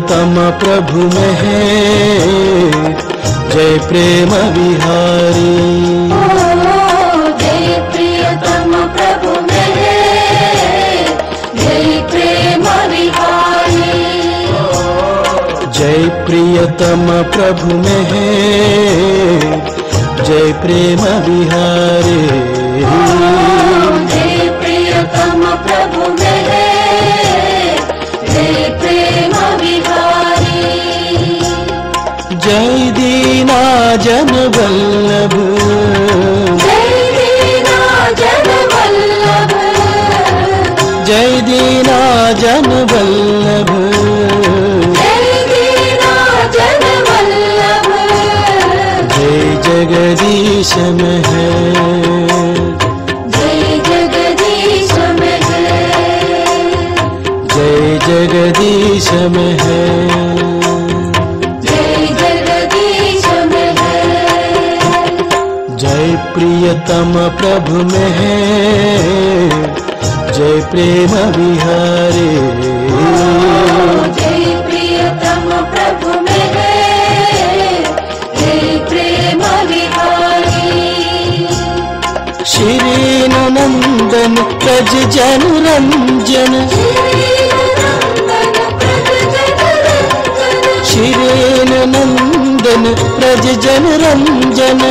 तम प्रभु में है जय प्रेम विहारी। जय प्रियतम प्रभु में है जय प्रेम विहारी। जय प्रियतम प्रभु में है जय प्रेम विहारी। जय प्रियतम प्रभु में है जय प्रेम विहारी। जय दीना जन वल्लभ, जय दीना जन वल्लभ, जय दीना जन वल्लभ, जय दीना जन वल्लभ। जय जगदीश में है, जय जगदीश में है, जय जगदीश में है। जय जगदीश में है। जय प्रियतम प्रभु में है जय प्रेम विहारी। जय प्रियतम प्रभु में है जय प्रेम विहारी। श्री नंदन प्रज जन रंजन, श्री नंदन प्रज जन रंजन,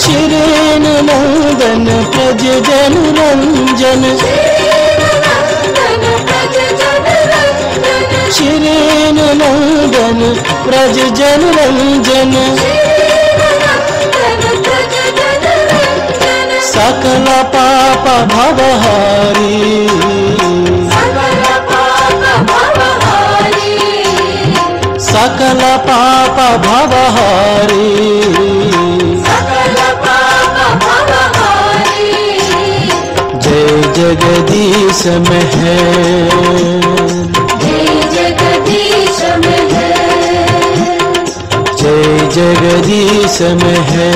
श्री नंदन प्रज जन रंजन, श्री नंदन प्रज जन रंजन। सकल पाप भवहारी, सकल पाप भवहारी। जय जगदीश में है, जय जगदीश में है, जय जगदीश में है।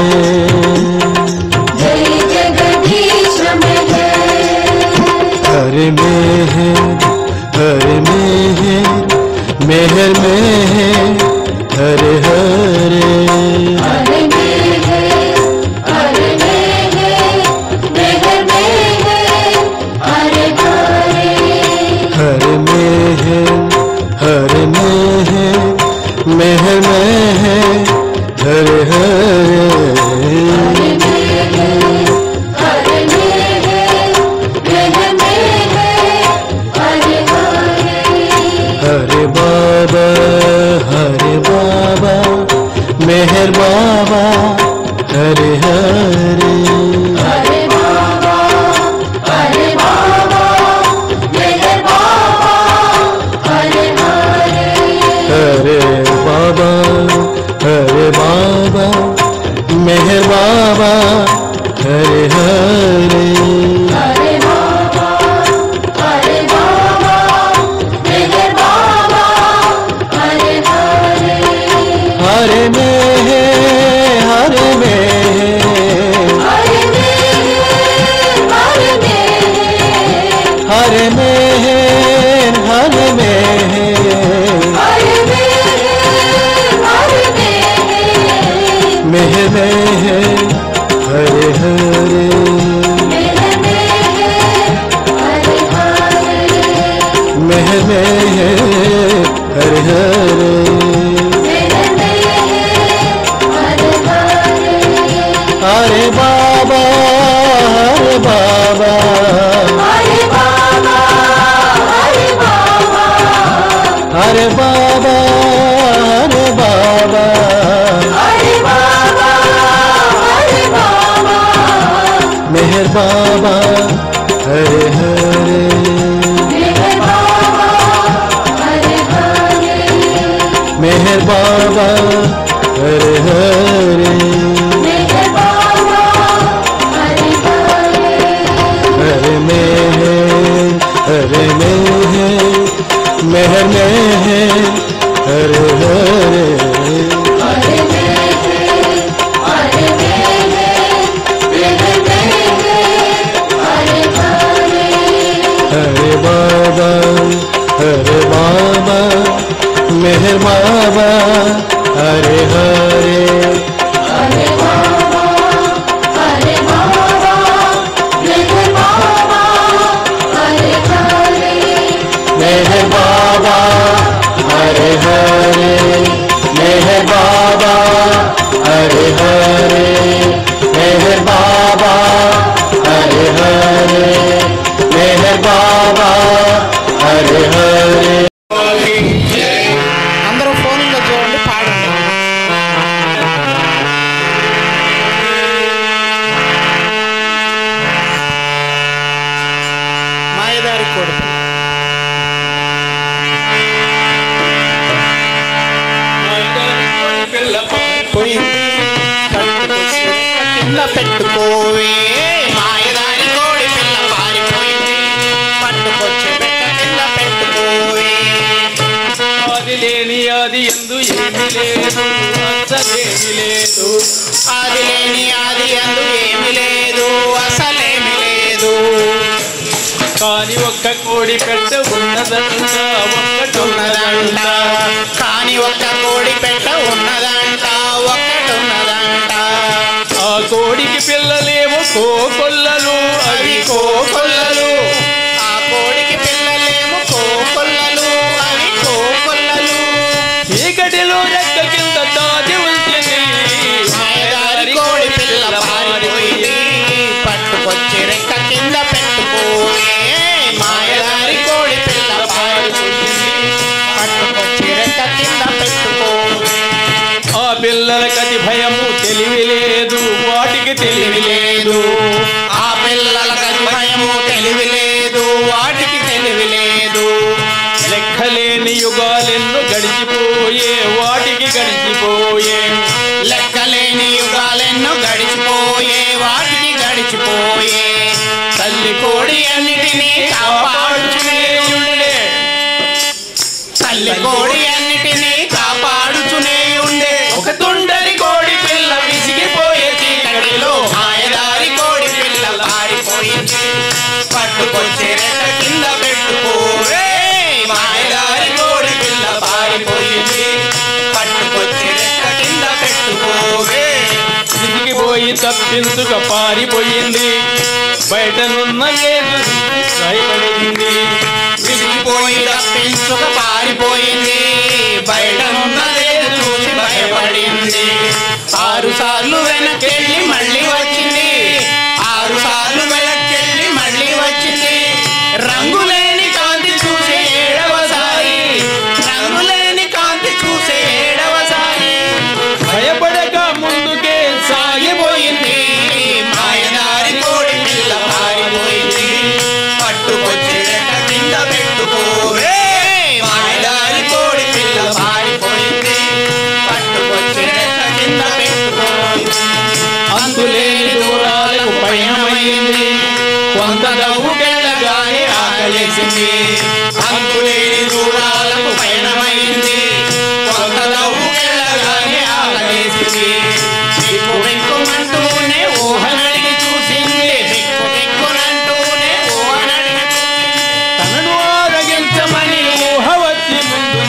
जय जगदीश में है। हर में है, हर में है, मेहर में है, हर हरे। हर में है, हर में है, मेहर में है, हर हरे। हर में है, हर में है, मेहर में है, हर हरे। हरे बाबा, हरे बाबा, मेहर बाबा, हरे हरे। हरे बाबा, हरे बाबा, मेहर बाबा, हरे हरे। हरे बाबा, हरे बाबा, मेहर बाबा, हरे हरे। हरे बाबा, हरे बाबा, मेहर बाबा, हरे हरे। हरे में है, हरे में है, हरे में है, हरे में है, हरे में है, हरे में है, हरे में है, हरे में है। मेहर में है, हरे हरे। मेहर में है, हरे हरे। मेहर में है, हरे हरे। मेहर में है, हरे हरे। हरे बाबा, हरे बाबा, हरे बाबा, हरे बाबा, हरे बाबा, हरे बाबा। हरे बाबा, हरे बाबा। मेहर बाबा, हरे हरे। मेहर बाबा, हरे हरे। मेहर बाबा, हरे हरे। मेहर बाबा, हरे हरे। हरे में है, हरे में है, मेहर में है, हरे हरे। हरे में है, हरे में है, मेहर में है, हरे हरे। हरे बाबा मेहर बाबा हरे हरे हरे बाबा मेहर बाबा हरे हरे मेहर बाबा हरे हरे मेहर बाबा हरे हरे मेहर बाबा हरे हरे मेहर बाबा हरे हरे అందరూ ఫోన్లో చూడండి పాడండి మాయదారి కొడుకు పోయింది కింద పెట్టుకోవే మాయదారి కోడి పిల్ల పారిపోయింది పట్టుకొచ్చి పెట్ట కింద పెట్టుకోవే అది లేని అది ఎందు ఏమి లేదు అసలేమి లేదు అది లేని అది ఎందు ఏమి లేదు అసలేమి లేదు కాని ఒక్క కోడి పెట్ట ఉన్నదంట ఉన్నదంట కాని ఒక్క కోడి పెట్ట ఉన్నదంట ఒక్కటున్నదంట ఆ కోడికి పిల్లలేమో కోకొల్లలు అవి కోకొల్లలు ఆ కోడికి పిల్లలేమో కోకొల్లలు అవి కోకొల్లలు చీకటిలో రెక్క కింద దాచి ఉంచింది మాయదారి కోడి పిల్ల పారిపోయింది పట్టుకొచ్చి రెక్క కింద పెట్టుకోవే మాయదారి కోడి పిల్ల పారిపోయింది పట్టుకొచ్చి రెక్క కింద పెట్టుకోవే ఆ పిల్లలకతి భయము తెలివి లేదు వాటికి తెలివి లేదు ఆ పిల్లలకు భయము తెలివి లేదు వాటికి తెలివి లేదు లెక్కలేని యుగాలెన్నో గడిచిపోయే వాటికి గడిచిపోయే లెక్కలేని యుగాలెన్నో గడిచిపోయే వాటికి గడిచిపోయే తల్లి కోడి అన్నిటినీ కాపాడుచునే ఉండే తల్లి కోడి అన్నిటినీ కాపాడుచునే ఉండే ఒక తుండరి కోడి పిల్ల విసిగిపోయే చీకటిలో మాయదారి కోడి పిల్ల పారిపోయింది పట్టుకొచ్చి రెక్క కింద పెట్టుకోవే మాయదారి కోడి పిల్ల పారిపోయింది పట్టుకొచ్చి రెక్క కింద పెట్టుకోవే విసిగిపోయి తప్పించుక పారిపోయింది బయటనున్న లేదు భయపడింది విసిగిపోయి తప్పించుక పారిపోయింది బయటనున్నదేదో చూసి భయపడింది 6 సార్లు వెనకెళ్ళి మళ్ళీ వచ్చింది 6 సార్లు వెనకెళ్ళి మళ్ళీ వచ్చింది రంగులేని కాంతి చూసే 7వసారి రంగులేని కాంతి చూసే 7వసారి భయపడక ముందుకే సాగిపోయింది మాయదారి కోడి పిల్ల పారిపోయింది పట్టుకొచ్చి రెక్క కింద పెట్టుకోవే మాయదారి కోడి పిల్ల పారిపోయింది పట్టుకొచ్చి రెక్క కింద పెట్టుకోవే అంతులేని దూరాలకు పయనమైంది కొంత దవ్వుకెళ్ళగానే ఆకలేసింది అంతులేని దూరాలకు పయనమైంది కొంత దవ్వుకెళ్ళగానే ఆకలేసింది బిక్కు బిక్కుమంటూనే ఊహనడిగి చూసింది బిక్కు బిక్కునంటూనే ఊహనడిగి తనను ఆరగించమని ఊహ వచ్చి ముందు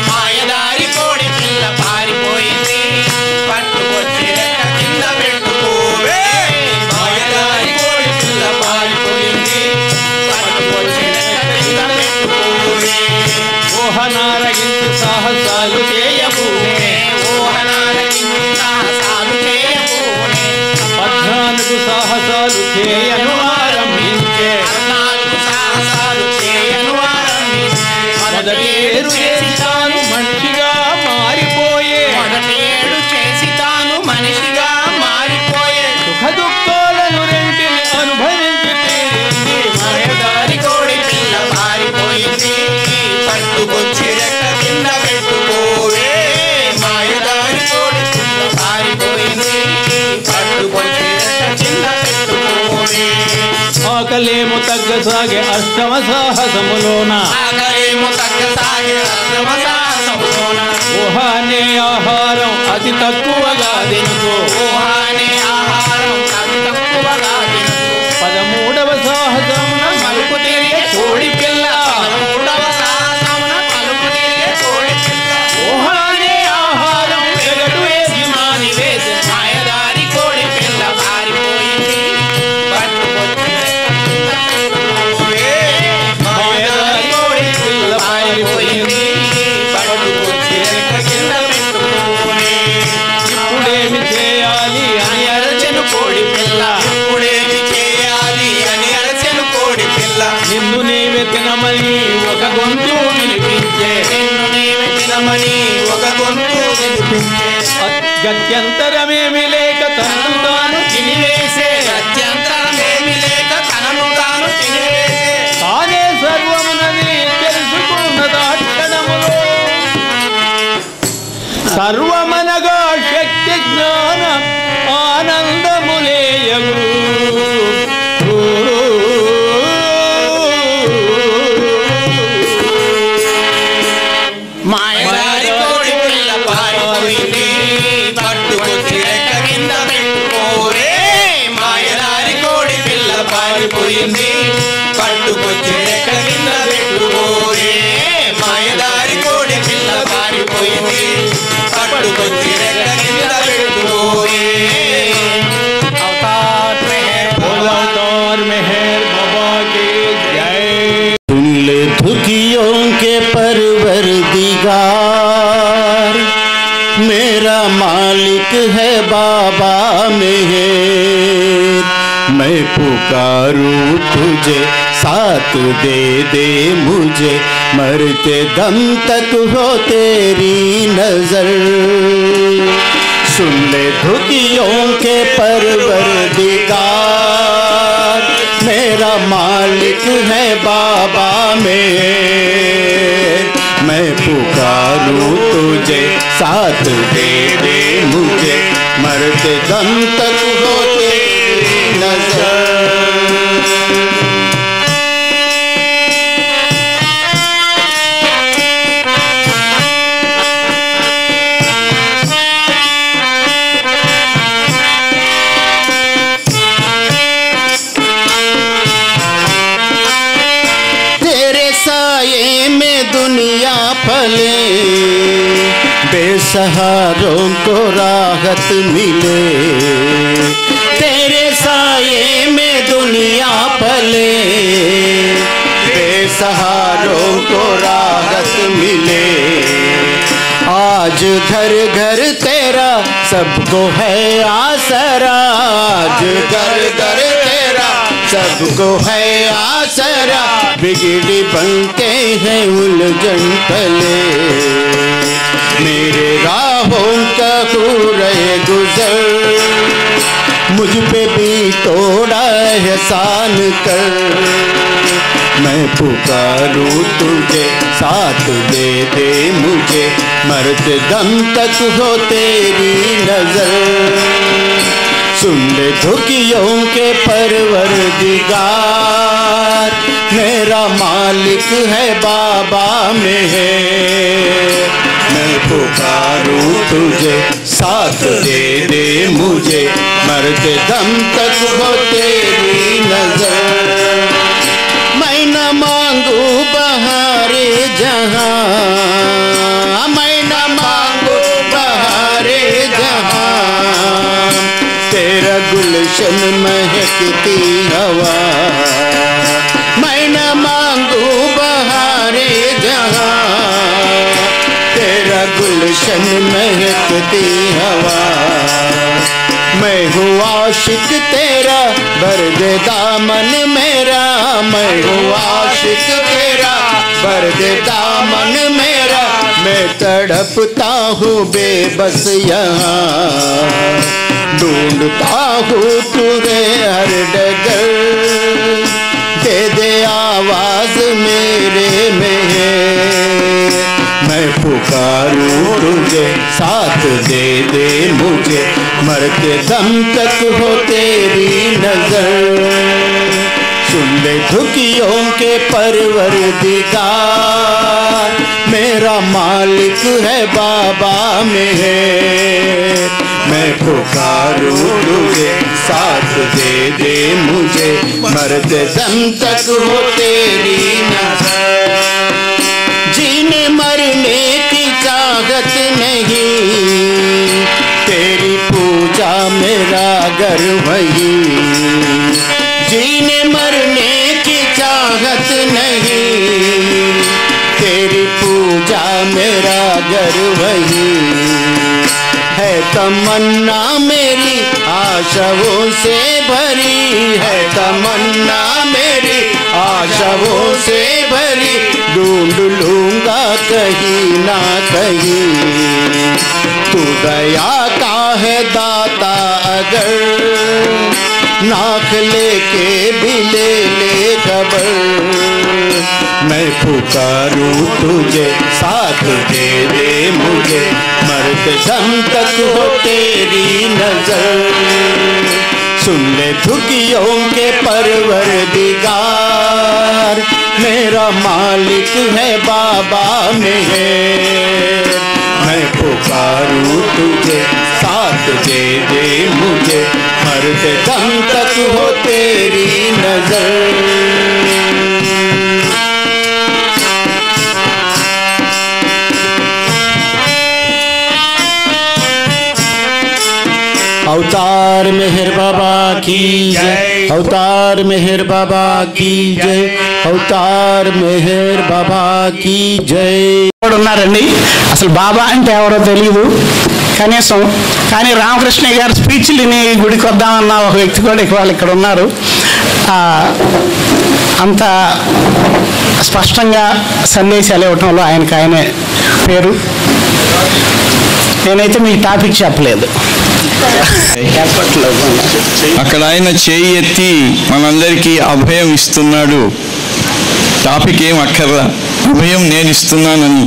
మాయదారి కోడి పిల్ల పారిపోయింది పట్టుకొచ్చి రెక్క కింద పెట్టుకోవే మాయదారి కోడి పిల్ల పారిపోయింది పట్టుకొచ్చి రెక్క కింద పెట్టుకోవే ఊహనారగించి సాహసాలు చేయబూనే ఊహనారగించి సాహసాలు చేయబూనే 14 సాహసాలు చేయను ఆరంభించే 14 సాహసాలు చేయను ఆరంభించే మొదటి 7 చేసి తాను మనిషిగా మారిపోయే మొదటేడు చేసి తాను మనిషిగా మారిపోయే సుఖ దుఃఖాలను రెంటిని అనుభవించి తీరింది మాయదారి కోడి పిల్ల పారిపోయింది పట్టుకొచ్చి రెక్క కింద పెట్టుకోవే మాయదారి కోడి పిల్ల పారిపోయింది పట్టుకొచ్చి రెక్క కింద పెట్టుకోవే ఆకలేము తగ్గసాగే అష్టమ సాహసములోన ఆకలేమో తగ్గసాగే అష్టమసాహసములోన ఊహ అనే ఆహారం అతి తక్కువగా తినుతూ ఊహనే ఆహారం అతి తక్కువగా తినుతూ 13వ సాహసమున మలుపు తిరిగే కోడి పిల్ల గొంతు వినిపించే నిన్ను నీవే తినమని ఒక గొంతు వినిపించే గత్యంతరమేమి లేక తనను తాను తినివేసే అత్యంతరమేమి లేక తనను తాను తినివేసే తానే సర్వమునని తెలుసుకున్నదాక్షణములో సర్వమనగా శక్తి జ్ఞాన ఆనందములేయగు మాయదారి కోడి పిల్ల పారిపోయింది పట్టుకొచ్చి రెక్క కింద పెట్టుకోరే మాయదారి కోడి పిల్ల పారిపోయింది పట్టుకొచ్చి రెక్క కింద పెట్టుకోరే మాయదారి కోడి పిల్ల పారిపోయింది పట్టుకొచ్చి రెక్క కింద పెట్టుకోరే अवतार मेहर बाबा की जय। सुन ले दुखियों के परवरदिगार मेरा मालिक है बाबा मेहर मैं पुकारूं तुझे साथ दे दे मुझे मरते दम तक हो तेरी नजर सुन ले दुखियों के परवरदिगार मेरा मालिक है बाबा मेहर मैं पुकारूं तुझे साथ दे दे मुझे मरते दम तक हो तेरी नजर दुनिया फले बेसहारों को राहत मिले तेरे साये में दुनिया फले बेसहारों को राहत मिले आज घर घर तेरा सबको है आसरा आज घर घर तेरा सबको है आसरा बिगड़ी बनके है उलझन तले मेरे राहों का पूरे गुजर मुझ पे भी थोड़ा एहसान कर मैं पुकारूं तुझे साथ दे दे मुझे मरते दम तक हो तेरी नजर सुन ले दुखियों के परवरदिगार मेरा मालिक है बाबा मेहर मैं पुकारूं तुझे साथ दे दे मुझे मरते दम तक हो तेरी नजर मैं न मांगू बहारे जहां मैं न मांगू बहारे जहां तेरा गुलशन महकती हवा मैं न मांगू बहारे जहां तेरा गुलशन महकती हवा मैं हूँ आशिक तेरा भर दे दामन मेरा मैं हूँ आशिक तेरा भर दे दामन मेरा मैं तड़पता हूँ बेबस यहाँ ढूंढता हूँ तुझे हर डगर दे दे आवाज मेरे में मैं पुकारूं तुझे साथ दे दे मुझे मरते दम तक हो तेरी नजर सुन ले दुखियों के परवरदिगार मेरा मालिक है बाबा मेहर मैं पुकारूं तुझे साथ दे दे मुझे मरते दम तक हो तेरी नजर जीने मरने की चाहत नहीं तेरी पूजा मेरा घर वही जीने मरने की चाहत नहीं तेरी पूजा मेरा घर वही है तमन्ना मेरी आशाओं से भरी है तमन्ना मेरी आशाओं से भरी ढूंढ कहीं ना कहीं। तू दया का है दाता अगर नाक लेके भी ले ले खबर। मैं पुकारूं तुझे साथ दे दे मुझे मरते दम तक हो तेरी नजर। सुन ले दुखियों के परवरदिगार मेरा मालिक है बाबा मेहर। मैं पुकारूं तुझे साथ दे दे मुझे मरते दम तक हो तेरी नजर। अवतार मेहर बाबा की जय, अवतार मेहर बाबा की जय, अवतार मेहर बाबा की जय। ఉన్నారండి అసలు బాబా అంటే ఎవరో తెలియదు కనీసం, కానీ రామకృష్ణ గారి స్పీచ్లని గుడికి వద్దామన్న ఒక వ్యక్తి కూడా వాళ్ళు ఇక్కడ ఉన్నారు. అంత స్పష్టంగా సందేశాలు ఇవ్వటంలో ఆయనే పేరు. నేనైతే మీకు టాపిక్ చెప్పలేదు. అక్కడ ఆయన చేయి ఎత్తి మనందరికీ అభయం ఇస్తున్నాడు. టాపిక్ ఏం అక్కర్లా, అభయం నేను ఇస్తున్నానని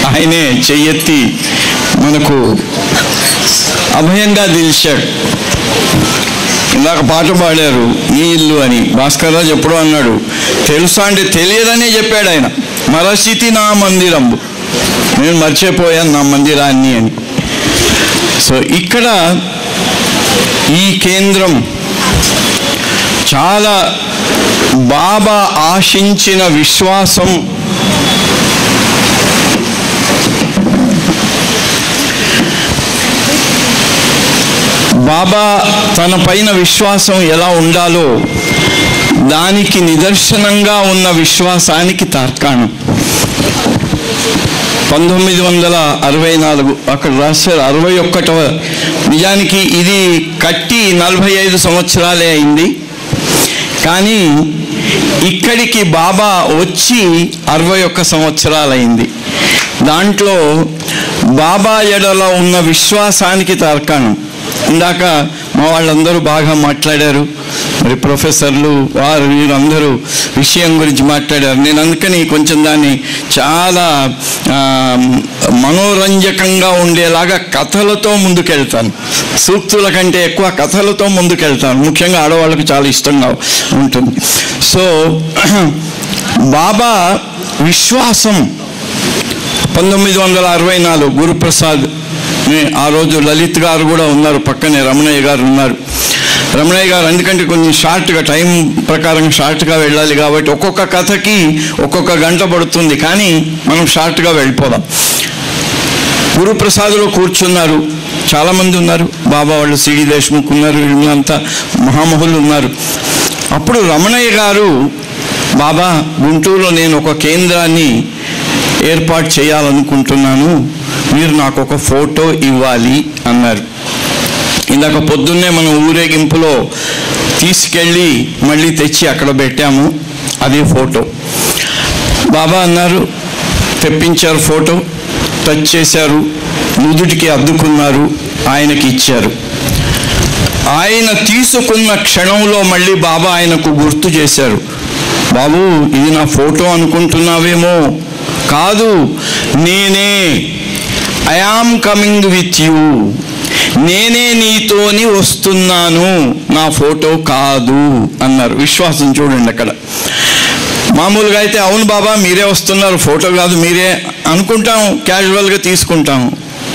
ఆయనే చెయ్యెత్తి మనకు అభయంగా దిల్చాడు. ఇందాక పాట పాడారు నీ ఇల్లు అని. భాస్కర్ రాజు ఎప్పుడో అన్నాడు, తెలుసా అంటే తెలియదనే చెప్పాడు ఆయన. మరచితి నా మందిరంబు, నేను మర్చిపోయాను నా మందిరాన్ని అని. సో ఇక్కడ ఈ కేంద్రం చాలా బాబా ఆశించిన విశ్వాసం, బాబా తన పైన విశ్వాసం ఎలా ఉండాలో దానికి నిదర్శనంగా ఉన్న విశ్వాసానికి తార్కాణం 1964 అక్కడ రాశారు 61వ. నిజానికి ఇది కట్టి 45 సంవత్సరాలే అయింది, కానీ ఇక్కడికి బాబా వచ్చి 61 సంవత్సరాలైంది. దాంట్లో బాబా ఎడలో ఉన్న విశ్వాసానికి తార్కాణం. ఇందాక మా వాళ్ళందరూ బాగా మాట్లాడారు, మరి ప్రొఫెసర్లు వారు వీరందరూ విషయం గురించి మాట్లాడారు. నేను అందుకని కొంచెం దాన్ని చాలా మనోరంజకంగా ఉండేలాగా కథలతో ముందుకెళ్తాను. సూక్తుల కంటే ఎక్కువ కథలతో ముందుకెళ్తాను. ముఖ్యంగా ఆడవాళ్ళకు చాలా ఇష్టంగా ఉంటుంది. సో బాబా విశ్వాసం 1964 గురుప్రసాద్, ఆ రోజు లలిత్ గారు కూడా ఉన్నారు, పక్కనే రమణయ్య గారు ఉన్నారు. రమణయ్య గారు ఎందుకంటే కొంచెం షార్ట్గా టైం ప్రకారం షార్ట్గా వెళ్ళాలి కాబట్టి ఒక్కొక్క కథకి ఒక్కొక్క గంట పడుతుంది, కానీ మనం షార్ట్గా వెళ్ళిపోదాం. గురుప్రసాద్లో కూర్చున్నారు, చాలామంది ఉన్నారు, బాబా వాళ్ళు సిడి దేశ్ముఖ్ ఉన్నారు, వీళ్ళంతా మహామహులు ఉన్నారు. అప్పుడు రమణయ్య గారు, బాబా గుంటూరులో నేను ఒక కేంద్రాన్ని ఏర్పాటు చేయాలనుకుంటున్నాను, మీరు నాకు ఒక ఫోటో ఇవ్వాలి అన్నారు. ఇందాక పొద్దున్నే మనం ఊరేగింపులో తీసుకెళ్ళి మళ్ళీ తెచ్చి అక్కడ పెట్టాము, అదే ఫోటో. బాబా అన్నారు, తెప్పించారు ఫోటో, టచ్ చేశారు, నుదుటికి అద్దుకున్నారు, ఆయనకి ఇచ్చారు. ఆయన తీసుకున్న క్షణంలో మళ్ళీ బాబా ఆయనకు గుర్తు చేశారు, బాబు ఇది నా ఫోటో అనుకుంటున్నావేమో, కాదు, నేనే, I am coming with you, నేనే నీతోని వస్తున్నాను, నా ఫోటో కాదు అన్నారు. విశ్వాసం చూడండి అక్కడ. మామూలుగా అయితే అవును బాబా మీరే వస్తున్నారు, ఫోటో కాదు మీరే అనుకుంటాం, క్యాజువల్గా తీసుకుంటాం.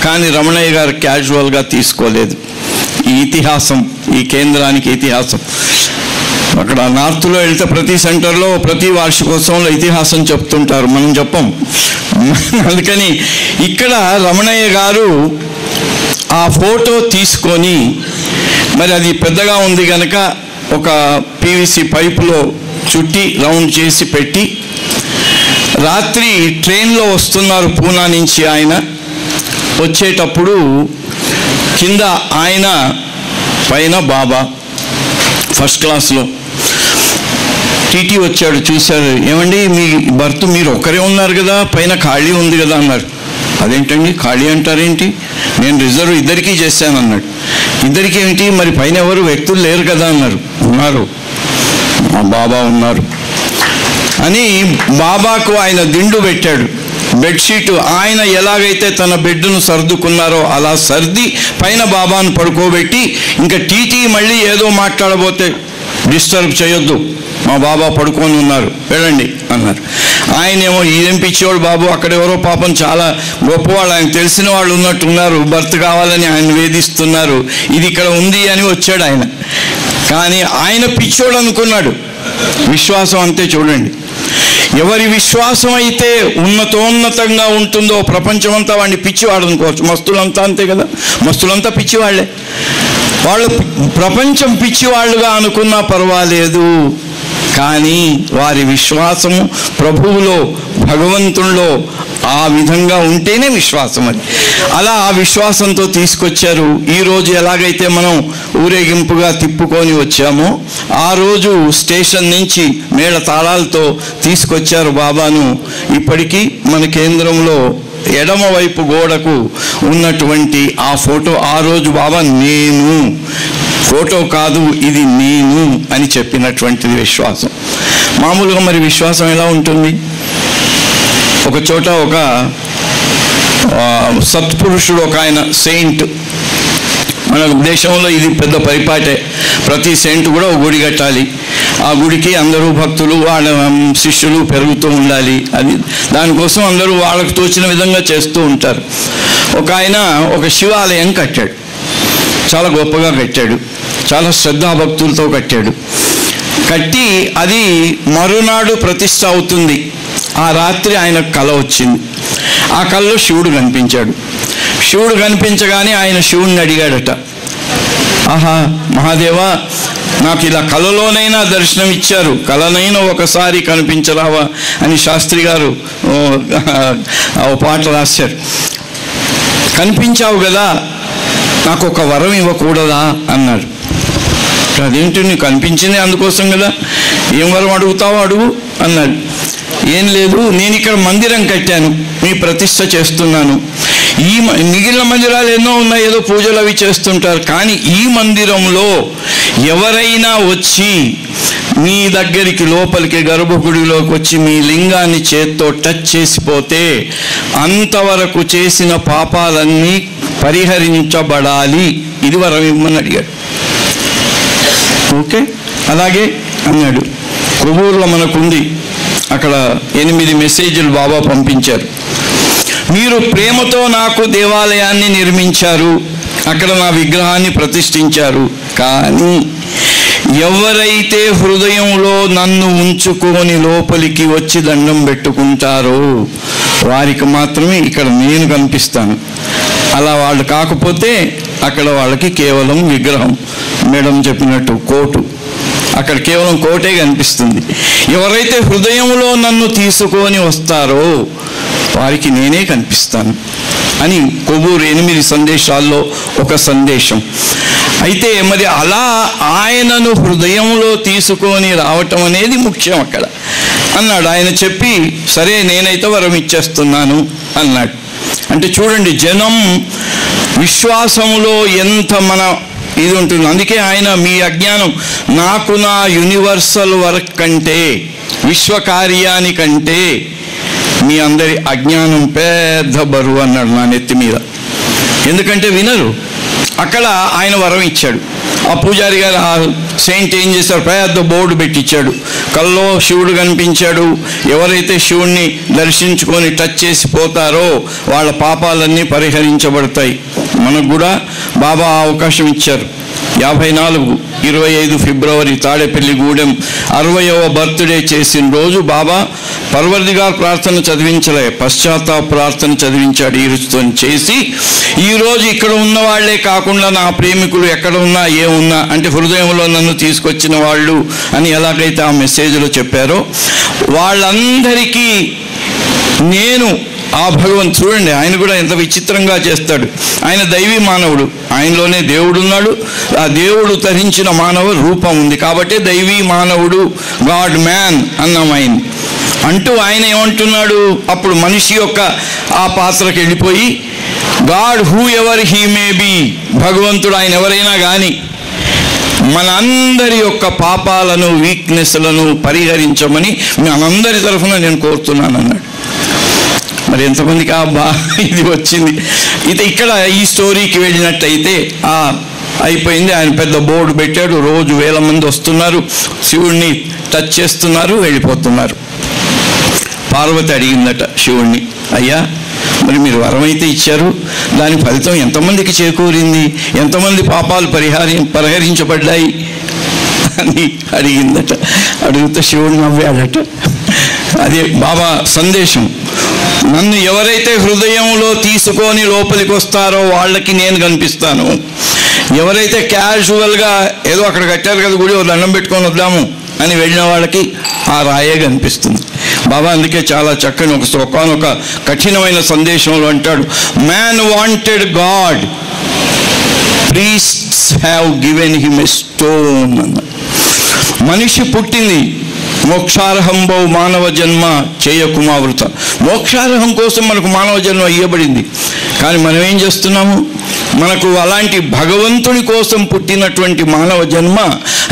కానీ రమణయ్య గారు క్యాజువల్గా తీసుకోలేదు. ఈ ఇతిహాసం, ఈ కేంద్రానికి ఇతిహాసం. అక్కడ నార్త్లో వెళ్తే ప్రతి సెంటర్లో ప్రతి వార్షికోత్సవంలో ఇతిహాసం చెప్తుంటారు, మనం చెప్పం. అందుకని ఇక్కడ రమణయ్య గారు ఆ ఫోటో తీసుకొని, మరి అది పెద్దగా ఉంది కనుక ఒక పీవీసీ పైపులో చుట్టి రౌండ్ చేసి పెట్టి, రాత్రి ట్రైన్లో వస్తున్నారు పూనా నుంచి. ఆయన వచ్చేటప్పుడు కింద ఆయన, పైన బాబా ఫస్ట్ క్లాస్లో. టీటీ వచ్చాడు, చూశారు. ఏమండి మీ భర్త మీరు ఒక్కరే ఉన్నారు కదా, పైన ఖాళీ ఉంది కదా అన్నారు. అదేంటండి ఖాళీ అంటారేంటి, నేను రిజర్వ్ ఇద్దరికీ చేశాను అన్నాడు. ఇద్దరికి ఏంటి మరి పైన ఎవరు వ్యక్తులు లేరు కదా అన్నారు. ఉన్నారు, మా బాబా ఉన్నారు అని బాబాకు ఆయన దిండు పెట్టాడు, బెడ్షీటు. ఆయన ఎలాగైతే తన బెడ్ను సర్దుకున్నారో అలా సర్ది పైన బాబాను పడుకోబెట్టి, ఇంకా టీటీ మళ్ళీ ఏదో మాట్లాడబోతే డిస్టర్బ్ చేయొద్దు, మా బాబా పడుకొని ఉన్నారు, వెళ్ళండి అన్నారు. ఆయనేమో ఏం పిచ్చేవాడు బాబు, అక్కడెవరో పాపం చాలా గొప్పవాళ్ళు, ఆయన తెలిసిన వాళ్ళు ఉన్నట్టున్నారు, భర్త కావాలని ఆయన వేధిస్తున్నారు, ఇది ఇక్కడ ఉంది అని వచ్చాడు ఆయన. కానీ ఆయన పిచ్చోడు అనుకున్నాడు. విశ్వాసం అంతే చూడండి. ఎవరి విశ్వాసం అయితే ఉన్నతోన్నతంగా ఉంటుందో ప్రపంచమంతా వాడిని పిచ్చివాడు అనుకోవచ్చు. మస్తులంతా అంతే కదా, మస్తులంతా పిచ్చివాళ్లే. వాళ్ళు ప్రపంచం పిచ్చివాళ్ళుగా అనుకున్నా పర్వాలేదు, కానీ వారి విశ్వాసము ప్రభువులో భగవంతుల్లో ఆ విధంగా ఉంటేనే విశ్వాసం. అది అలా ఆ విశ్వాసంతో తీసుకొచ్చారు. ఈరోజు ఎలాగైతే మనం ఊరేగింపుగా తిప్పుకొని వచ్చామో ఆ రోజు స్టేషన్ నుంచి మేళ తాళాలతో తీసుకొచ్చారు బాబాను. ఇప్పటికీ మన కేంద్రంలో ఎడమవైపు గోడకు ఉన్నటువంటి ఆ ఫోటో, ఆ రోజు బాబా నేను, ఫోటో కాదు ఇది నేను అని చెప్పినటువంటిది విశ్వాసం. మామూలుగా మరి విశ్వాసం ఎలా ఉంటుంది? ఒక చోట ఒక సత్పురుషుడు, ఒక ఆయన సెయింట్, మన దేశంలో ఇది పెద్ద పరిపాటే, ప్రతి సెయింట్ కూడా ఒక గుడి కట్టాలి, ఆ గుడికి అందరూ భక్తులు వాళ్ళ శిష్యులు పెరుగుతూ ఉండాలి, అది దానికోసం అందరూ వాళ్ళకు తోచిన విధంగా చేస్తూ ఉంటారు. ఒక ఆయన ఒక శివాలయం కట్టాడు, చాలా గొప్పగా కట్టాడు, చాలా శ్రద్ధాభక్తులతో కట్టాడు. కట్టి అది మరునాడు ప్రతిష్ఠ అవుతుంది. ఆ రాత్రి ఆయన కల వచ్చింది. ఆ కలలో శివుడు కనిపించాడు. శివుడు కనిపించగానే ఆయన శివుడిని అడిగాడట, ఆహా మహాదేవా, నాకు ఇలా కలలోనైనా దర్శనం ఇచ్చారు, కలనైనా ఒకసారి కనిపించరావా అని శాస్త్రి గారు ఓ పాట రాశారు. కనిపించావు కదా, నాకు ఒక వరం ఇవ్వకూడదా అన్నాడు. అదేంటి, నీకు కనిపించింది అందుకోసం కదా, ఏం వరం అడుగుతావో అడుగు అన్నాడు. ఏం లేదు, నేను ఇక్కడ మందిరం కట్టాను, మీ ప్రతిష్ఠ చేస్తున్నాను. ఈ మిగిలిన మందిరాలు ఎన్నో ఉన్నాయి, ఏదో పూజలు అవి చేస్తుంటారు, కానీ ఈ మందిరంలో ఎవరైనా వచ్చి మీ దగ్గరికి లోపలికి గర్భగుడిలోకి వచ్చి మీ లింగాన్ని చేత్తో టచ్ చేసిపోతే అంతవరకు చేసిన పాపాలన్నీ పరిహరించబడాలి, ఇది వరం ఇవ్వమని అడిగాడు. ఓకే అలాగే అన్నాడు. కొవ్వూరులో మనకుంది, అక్కడ 8 మెసేజ్లు బాబా పంపించారు. మీరు ప్రేమతో నాకు దేవాలయాన్ని నిర్మించారు, అక్కడ నా విగ్రహాన్ని ప్రతిష్ఠించారు, కానీ ఎవరైతే హృదయంలో నన్ను ఉంచుకొని లోపలికి వచ్చి దండం పెట్టుకుంటారో వారికి మాత్రమే ఇక్కడ నేను కనిపిస్తాను. అలా వాళ్ళు కాకపోతే అక్కడ వాళ్ళకి కేవలం విగ్రహం, మేడం చెప్పినట్టు కోటు, అక్కడ కేవలం కోటే కనిపిస్తుంది. ఎవరైతే హృదయంలో నన్ను తీసుకొని వస్తారో వారికి నేనే కనిపిస్తాను అని కొవ్వూరు 8 సందేశాల్లో ఒక సందేశం. అయితే మరి అలా ఆయనను హృదయంలో తీసుకొని రావటం అనేది ముఖ్యం అక్కడ అన్నాడు. ఆయన చెప్పి సరే నేనైతే వరం ఇచ్చేస్తున్నాను అన్నాడు. అంటే చూడండి, జనం విశ్వాసంలో ఎంత మన ఇది ఉంటుంది. అందుకే ఆయన మీ అజ్ఞానం నాకు నా యూనివర్సల్ వర్క్ కంటే, విశ్వకార్యానికంటే మీ అందరి అజ్ఞానం పెద్ద బరువు అన్నాడు నా నెత్తి మీద. ఎందుకంటే వినరు. అక్కడ ఆయన వరం ఇచ్చాడు. ఆ పూజారి గారు ఆ సెయింట్ ఏం చేశారు, పెద్ద బోర్డు పెట్టించాడు. కల్లో శివుడు కనిపించాడు, ఎవరైతే శివుణ్ణి దర్శించుకొని టచ్ చేసి పోతారో వాళ్ళ పాపాలన్నీ పరిహరించబడతాయి. మనకు కూడా బాబా అవకాశం ఇచ్చారు. 25 ఫిబ్రవరి తాడేపల్లిగూడెం 60వ బర్త్డే చేసిన రోజు బాబా పర్వర్దిగార్ ప్రార్థన చదివించలే, పశ్చాత్తాప ప్రార్థన చదివించాడు. ఈ రుచితో చేసి ఈరోజు ఇక్కడ ఉన్న వాళ్లే కాకుండా నా ప్రేమికులు ఎక్కడ ఉన్నా ఏమున్నా అంటే హృదయంలో నన్ను తీసుకొచ్చిన వాళ్ళు అని ఎలాగైతే ఆ మెసేజ్లో చెప్పారో వాళ్ళందరికీ నేను ఆ భగవంతుడు చూడండి, ఆయన కూడా ఎంత విచిత్రంగా చేస్తాడు. ఆయన దైవీ మానవుడు, ఆయనలోనే దేవుడు ఉన్నాడు. ఆ దేవుడు ధరించిన మానవ రూపం ఉంది కాబట్టి దైవీ మానవుడు, గాడ్ మ్యాన్ అన్నాం ఆయన అంటూ. ఆయన ఏమంటున్నాడు అప్పుడు మనిషి యొక్క ఆ పాత్రకు వెళ్ళిపోయి, God whoever he may be, భగవంతుడు ఆయన ఎవరైనా కానీ మనందరి యొక్క పాపాలను వీక్నెస్లను పరిహరించమని మనందరి తరఫున నేను కోరుతున్నాను అన్నాడు. మరి ఎంతమందికి ఇది వచ్చింది? ఇది ఇక్కడ ఈ స్టోరీకి వెళ్ళినట్టయితే అయిపోయింది. ఆయన పెద్ద బోర్డు పెట్టాడు, రోజు వేల మంది వస్తున్నారు, శివుణ్ణి టచ్ చేస్తున్నారు, వెళ్ళిపోతున్నారు. పార్వతి అడిగిందట శివుణ్ణి, అయ్యా మరి మీరు వరం అయితే ఇచ్చారు, దాని ఫలితం ఎంతమందికి చేకూరింది, ఎంతమంది పాపాలు పరిహరించబడ్డాయి అని అడిగిందట. అడిగితే శివుడు నవ్వాడట. అదే బాబా సందేశం. నన్ను ఎవరైతే హృదయంలో తీసుకొని లోపలికి వస్తారో వాళ్ళకి నేను కనిపిస్తాను. ఎవరైతే క్యాజువల్గా ఏదో అక్కడ కట్టారు కదా గుడి, దండం పెట్టుకొని వద్దాము అని వెళ్ళిన వాళ్ళకి ఆ రాయే కనిపిస్తుంది. బాబా అందుకే చాలా చక్కని ఒక కఠినమైన సందేశంలో అంటాడు, man wanted God, priests have given him a stone అన్న. మనిషి పుట్టింది మోక్షార్హం బౌ మానవ జన్మ చేయకుమావృత. మోక్షార్హం కోసం మనకు మానవ జన్మ ఇవ్వబడింది. కానీ మనం ఏం చేస్తున్నాము? మనకు అలాంటి భగవంతుడి కోసం పుట్టినటువంటి మానవ జన్మ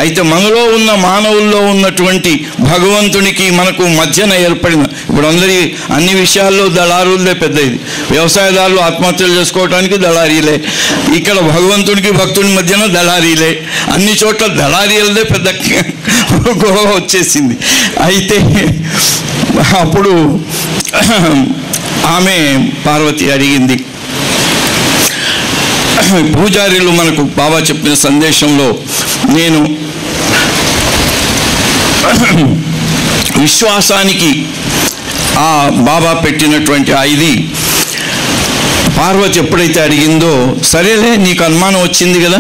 అయితే మనలో ఉన్న మానవుల్లో ఉన్నటువంటి భగవంతునికి మనకు మధ్యన ఏర్పడిన, ఇప్పుడు అన్ని విషయాల్లో దళారులదే పెద్ద. ఇది వ్యవసాయదారులు ఆత్మహత్యలు చేసుకోవడానికి దళారీలే, ఇక్కడ భగవంతుడికి భక్తుడి మధ్యన దళారీలే, అన్ని చోట్ల దళారీలదే పెద్ద గొడవ వచ్చేసింది. అయితే అప్పుడు ఆమె పార్వతి అడిగింది, పూజారులు మనకు బాబా చెప్పిన సందేశంలో నేను విశ్వాసానికి ఆ బాబా పెట్టినటువంటి ఇది పార్వతి ఎప్పుడైతే అడిగిందో, సరేలే నీకు అనుమానం వచ్చింది కదా,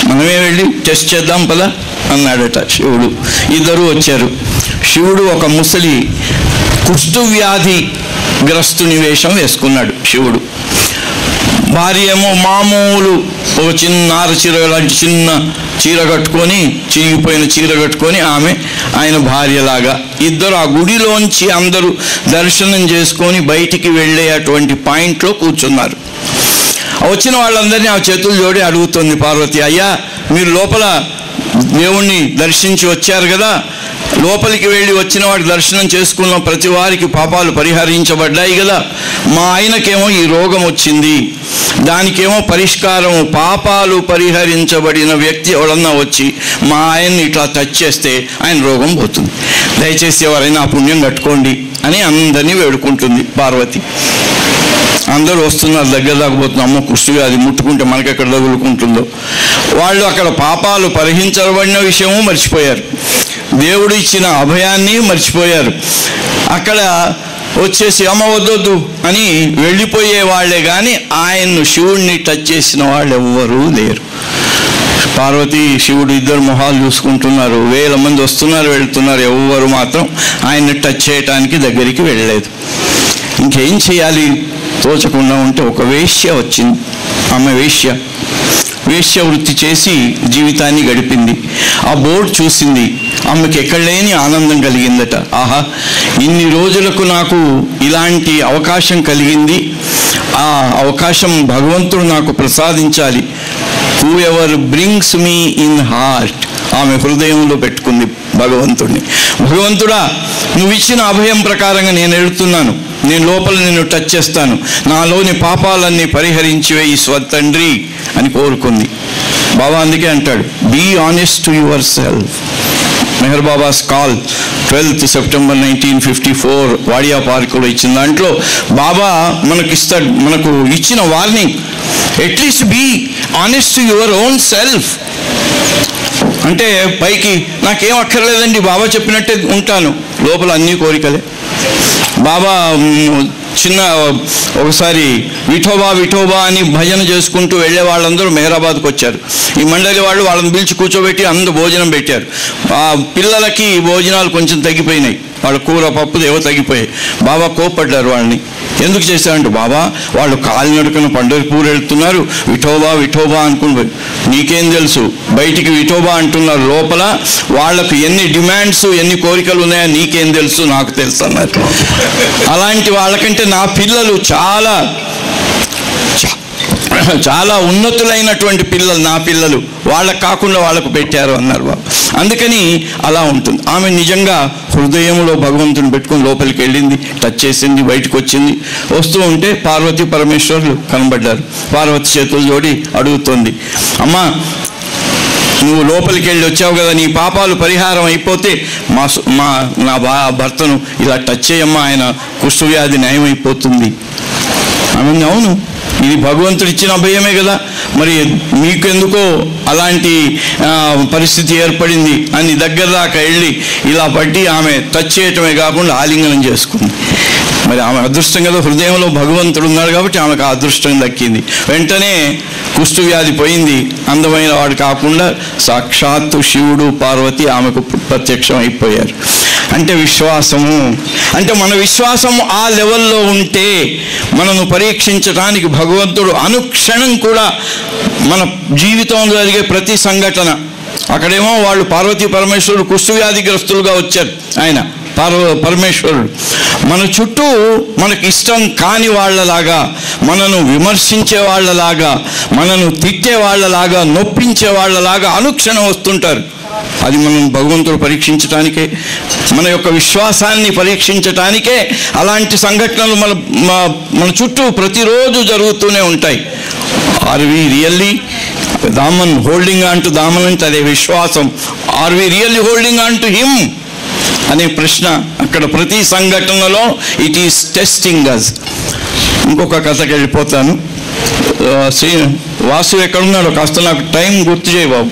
మనమే వెళ్ళి టెస్ట్ చేద్దాం పదా అన్నాడట శివుడు. ఇద్దరు వచ్చారు. శివుడు ఒక ముసలి కుష్ఠవ్యాధి గ్రస్తుని వేషం వేసుకున్నాడు శివుడు. భార్య ఏమో మామూలు ఒక చిన్న చీర లాంటి చిన్న చీర కట్టుకొని, చిరిగిపోయిన చీర కట్టుకొని ఆయన భార్యలాగా ఇద్దరు ఆ గుడిలోంచి అందరూ దర్శనం చేసుకొని బయటికి వెళ్ళే అటువంటి పాయింట్లో కూర్చున్నారు. వచ్చిన వాళ్ళందరినీ ఆ చేతులు జోడి అడుగుతుంది పార్వతి, అయ్యా మీరు లోపల దేవుణ్ణి దర్శించి వచ్చారు కదా, లోపలికి వెళ్ళి వచ్చిన వాడి దర్శనం చేసుకున్న ప్రతి వారికి పాపాలు పరిహరించబడ్డాయి కదా, మా ఆయనకేమో ఈ రోగం వచ్చింది, దానికేమో పరిష్కారం పాపాలు పరిహరించబడిన వ్యక్తి ఎవరన్నా వచ్చి మా ఆయన్ని ఇట్లా టచ్ చేస్తే ఆయన రోగం పోతుంది, దయచేసి ఎవరైనా ఆ పుణ్యం కట్టుకోండి అని అందరినీ వేడుకుంటుంది పార్వతి. అందరూ వస్తున్నారు, దగ్గర దాకపోతున్నారు. అమ్మ కుష్టిగా అది ముట్టుకుంటే మనకెక్కడ తగులుకుంటుందో. వాళ్ళు అక్కడ పాపాలు పరిహరించబడిన విషయము మర్చిపోయారు, దేవుడు ఇచ్చిన అభయాన్ని మర్చిపోయారు. అక్కడ వచ్చేసి అమ్మ వద్దొద్దు అని వెళ్ళిపోయే వాళ్ళే కానీ ఆయన్ను శివుడిని టచ్ చేసిన వాళ్ళు ఎవ్వరూ లేరు. పార్వతి శివుడు ఇద్దరు మొహాలు చూసుకుంటున్నారు. వేల మంది వస్తున్నారు వెళ్తున్నారు, ఎవ్వరు మాత్రం ఆయన్ని టచ్ చేయటానికి దగ్గరికి వెళ్ళలేదు. ఇంకేం చేయాలి తోచకుండా ఉంటే ఒక వేశ్య వచ్చింది. ఆమె వేశ్య వృత్తి చేసి జీవితాన్ని గడిపింది. ఆ బోర్డు చూసింది, ఆమెకి ఎక్కడ లేని ఆనందం కలిగిందట. ఆహా, ఇన్ని రోజులకు నాకు ఇలాంటి అవకాశం కలిగింది, ఆ అవకాశం భగవంతుడు నాకు ప్రసాదించాలి. Whoever brings me in heart, ఆమె హృదయంలో పెట్టుకుంది భగవంతుడిని. భగవంతుడా, నువ్వు ఇచ్చిన అభయం ప్రకారంగా నేను వెళుతున్నాను, నేను లోపల నిన్ను టచ్ చేస్తాను, నాలోని పాపాలన్నీ పరిహరించివే ఈ స్వతండ్రి అని కోరుకుంది. బాబా అందుకే అంటాడు, be honest to yourself. Meher Baba's call 12th September 1954 Wadia పార్కులో ఇచ్చిన దాంట్లో బాబా మనకు ఇచ్చిన warning, at least be honest to your own self. అంటే పైకి నాకేం అక్కర్లేదండి, బాబా చెప్పినట్టే ఉంటాను, లోపల అన్ని కోరికలే. బాబా ఒకసారి విఠోబా అని భజన చేసుకుంటూ వెళ్ళే వాళ్ళందరూ మెహరాబాద్కి వచ్చారు. ఈ మండలి వాళ్ళని పిలిచి కూర్చోబెట్టి అందరూ భోజనం పెట్టారు. ఆ పిల్లలకి భోజనాలు కొంచెం తగ్గిపోయినాయి, వాళ్ళ కూర పప్పు ఏవో తగ్గిపోయాయి. బాబా కోప్పడ్డారు వాళ్ళని. ఎందుకు చేశారంటే, బాబా వాళ్ళు కాలినడకన పండరిపూర్ వెళ్తున్నారు, విఠోబా విఠోబా అనుకుని. నీకేం తెలుసు, బయటికి విఠోబా అంటున్నారు, లోపల వాళ్ళకు ఎన్ని డిమాండ్స్ ఎన్ని కోరికలు ఉన్నాయో నీకేం తెలుసు, నాకు తెలుసు అన్నారు. అలాంటి వాళ్ళకంటే నా పిల్లలు చాలా చాలా ఉన్నతులైనటువంటి పిల్లలు, నా పిల్లలు, వాళ్ళకు కాకుండా వాళ్ళకు పెట్టారు అన్నారు బాబు. అందుకని అలా ఉంటుంది. ఆమె నిజంగా హృదయంలో భగవంతుని పెట్టుకుని లోపలికి వెళ్ళింది, టచ్ చేసింది, బయటకు వచ్చింది. వస్తూ ఉంటే పార్వతీ పరమేశ్వరులు కనబడ్డారు. పార్వతి చేతులు జోడి అడుగుతోంది, అమ్మా నువ్వు లోపలికి వెళ్ళి వచ్చావు కదా, నీ పాపాలు పరిహారం అయిపోతే నా భర్తను ఇలా టచ్ చేయమ్మా, ఆయన కుష్ఠవ్యాధి నయం అయిపోతుంది. ఆమె అవును, ఇది భగవంతుడు ఇచ్చిన అభయమే కదా, మరి మీకెందుకో అలాంటి పరిస్థితి ఏర్పడింది అని దగ్గర దాకా వెళ్ళి ఇలా పట్టి ఆమె టచ్ చేయటమే కాకుండా ఆలింగనం చేసుకుంది. మరి ఆమె అదృష్టం కదా, హృదయంలో భగవంతుడు ఉన్నాడు కాబట్టి ఆమెకు ఆ అదృష్టం దక్కింది. వెంటనే కుష్ఠవ్యాధి పోయింది. అందమైన వాడు కాకుండా సాక్షాత్తు శివుడు పార్వతి ఆమెకు ప్రత్యక్షం అయిపోయారు. అంటే విశ్వాసము, అంటే మన విశ్వాసం ఆ లెవెల్లో ఉంటే మనను పరీక్షించడానికి భగవంతుడు అనుక్షణం కూడా మన జీవితంలో జరిగే ప్రతి సంఘటన, అక్కడేమో వాళ్ళు పార్వతీ పరమేశ్వరుడు కుష్ఠవ్యాధిగ్రస్తులుగా వచ్చారు, ఆయన పరమేశ్వరుడు మన చుట్టూ మనకు ఇష్టం కాని వాళ్ళలాగా, మనను విమర్శించే వాళ్ళలాగా, మనను తిట్టే వాళ్ళలాగా, నొప్పించే వాళ్ళలాగా అనుక్షణం వస్తుంటారు. అది మనం భగవంతుడు పరీక్షించటానికే, మన యొక్క విశ్వాసాన్ని పరీక్షించటానికే అలాంటి సంఘటనలు మన చుట్టూ ప్రతిరోజు జరుగుతూనే ఉంటాయి. ఆర్ వి రియల్లీ దామన్ హోల్డింగ్ ఆన్ టు దామన్ అంటే అదే విశ్వాసం. Are we really holding on to him అనే ప్రశ్న అక్కడ ప్రతి సంఘటనలో ఇట్ ఈస్ టెస్టింగ్ అస్. ఇంకొక కథకి వెళ్ళిపోతాను. వాసు ఎక్కడున్నాడో కాస్త నాకు టైం గుర్తు చేయ బాబు.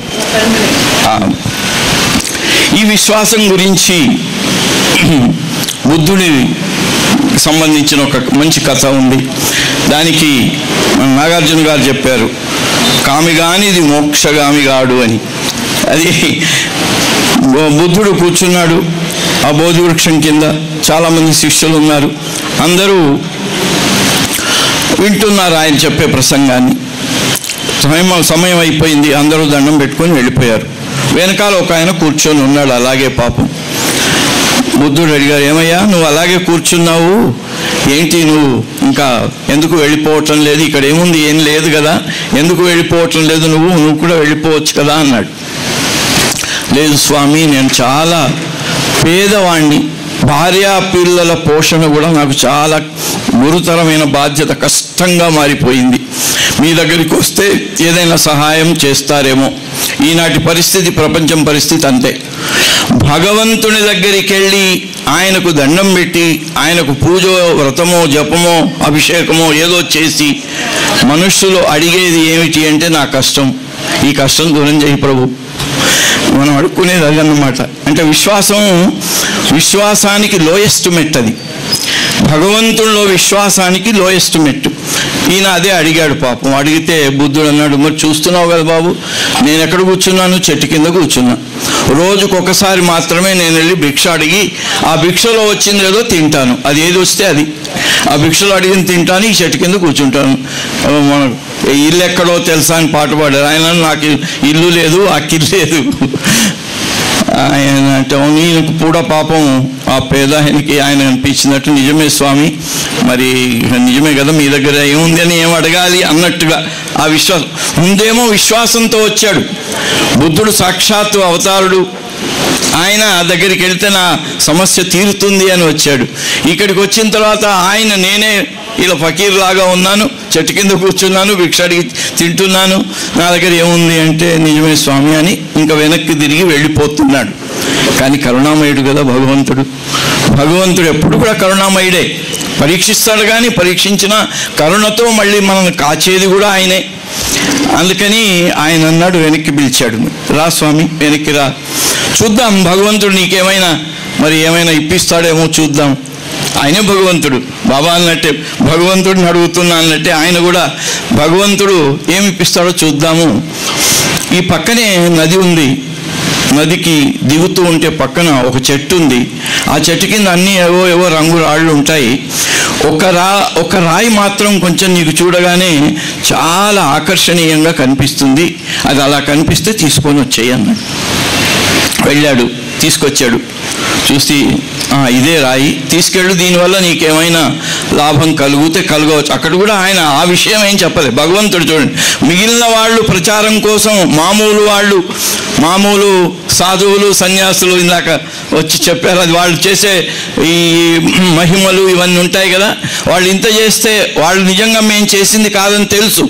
ఈ విశ్వాసం గురించి బుద్ధుడి సంబంధించిన ఒక మంచి కథ ఉంది. దానికి నాగార్జున గారు చెప్పారు, కామిగాని ఇది మోక్షగామిగాడు అని. అది బుద్ధుడు కూర్చున్నాడు ఆ బోధి వృక్షం కింద, చాలామంది శిష్యులు ఉన్నారు, అందరూ వింటున్నారు ఆయన చెప్పే ప్రసంగాన్ని. సమయం అయిపోయింది, అందరూ దండం పెట్టుకొని వెళ్ళిపోయారు. వెనకాల ఒక ఆయన కూర్చొని ఉన్నాడు అలాగే పాపం. బుద్ధుడు అడిగారు, ఏమయ్యా నువ్వు అలాగే కూర్చున్నావు, ఏంటి నువ్వు ఇంకా ఎందుకు వెళ్ళిపోవటం లేదు, ఇక్కడ ఏముంది, ఏం లేదు కదా, ఎందుకు వెళ్ళిపోవటం లేదు, నువ్వు కూడా వెళ్ళిపోవచ్చు కదా అన్నాడు. లేదు స్వామి, నేను చాలా పేదవాణ్ణి, భార్యా పిల్లల పోషణ కూడా నాకు చాలా గురుతరమైన బాధ్యత, కష్టంగా మారిపోయింది. మీ దగ్గరికి వస్తే ఏదైనా సహాయం చేస్తారేమో. ఈనాటి పరిస్థితి, ప్రపంచం పరిస్థితి అంతే. భగవంతుని దగ్గరికి వెళ్ళి ఆయనకు దండం పెట్టి ఆయనకు పూజో వ్రతమో జపమో అభిషేకమో ఏదో చేసి మనుష్యులు అడిగేది ఏమిటి అంటే నా కష్టం, ఈ కష్టం దూరం చేయి ప్రభు, మనం అడుక్కునేది అదన్నమాట. అంటే విశ్వాసానికి లోయెస్ట్ మెట్ అది, భగవంతుల్లో విశ్వాసానికి లోయెస్ట్ మెట్టు. ఈయన అదే అడిగాడు పాపం. అడిగితే బుద్ధుడు అన్నాడు, మరి చూస్తున్నావు కదా బాబు, నేను ఎక్కడ కూర్చున్నాను, చెట్టు కింద కూర్చున్నా. రోజుకొకసారి మాత్రమే నేను వెళ్ళి భిక్ష అడిగి ఆ భిక్షలో వచ్చింది ఏదో తింటాను, అది ఏది వస్తే అది, ఆ భిక్షలో అడిగిన తింటాను, ఈ చెట్టు కింద కూర్చుంటాను. మన ఇల్లు ఎక్కడో తెలుసా అని పాట పాడారు ఆయన, నాకు ఇల్లు లేదు అక్కిల్లు లేదు. ఆయన అంటే ఈయనకు కూడా పాపం ఆ పేదాయనికి ఆయన అనిపించినట్టు, నిజమే స్వామి, మరి నిజమే కదా, మీ దగ్గర ఏముంది అని ఏం అడగాలి అన్నట్టుగా ఆ విశ్వాసం ముందేమో విశ్వాసంతో వచ్చాడు. బుద్ధుడు సాక్షాత్తు అవతారుడు, ఆయన దగ్గరికి వెళ్తే నా సమస్య తీరుతుంది అని వచ్చాడు. ఇక్కడికి వచ్చిన తర్వాత ఆయన నేనే ఇలా ఫకీర్ లాగా ఉన్నాను, చెట్టు కింద కూర్చున్నాను, భిక్ష అడిగి తింటున్నాను, నా దగ్గర ఏముంది అంటే నిజమే స్వామి అని ఇంకా వెనక్కి తిరిగి వెళ్ళిపోతున్నాడు. కానీ కరుణామయుడు కదా భగవంతుడు. భగవంతుడు ఎప్పుడు కూడా కరుణామయుడే, పరీక్షిస్తాడు కానీ పరీక్షించిన కరుణతో మళ్ళీ మనల్ని కాచేది కూడా ఆయనే. అందుకని ఆయన అన్నాడు, వెనక్కి పిలిచాడు, రా స్వామి వెనక్కి రా, చూద్దాం భగవంతుడు నీకేమైనా మరి ఏమైనా ఇప్పిస్తాడేమో చూద్దాం. ఆయనే భగవంతుడు, బాబా అన్నట్టే భగవంతుడిని అడుగుతున్నా అన్నట్టే ఆయన కూడా భగవంతుడు ఏమి ఇప్పిస్తాడో చూద్దాము. ఈ పక్కనే నది ఉంది, నదికి దిగుతూ ఉంటే పక్కన ఒక చెట్టు ఉంది. ఆ చెట్టు కింద అన్నీ ఏవో రంగు రాళ్ళు ఉంటాయి. ఒక రాయి మాత్రం కొంచెం నీకు చూడగానే చాలా ఆకర్షణీయంగా కనిపిస్తుంది. అది అలా కనిపిస్తే తీసుకొని వచ్చేయి అన్నాడు. వెళ్ళాడు, తీసుకొచ్చాడు. చూసి ఇదే రాయి, తీసుకెళ్ళు, దీనివల్ల నీకేమైనా లాభం కలగవచ్చు. అక్కడ కూడా ఆయన ఆ విషయం ఏం చెప్పలేదు. భగవంతుడు చూడండి, మిగిలిన వాళ్ళు ప్రచారం కోసం మామూలు సాధువులు సన్యాసులు ఇందాక వచ్చి చెప్పారు, అది వాళ్ళు చేసే ఈ మహిమలు ఇవన్నీ ఉంటాయి కదా, వాళ్ళు ఇంత చేస్తే వాళ్ళు నిజంగా మేం చేసింది కాదని తెలుసు,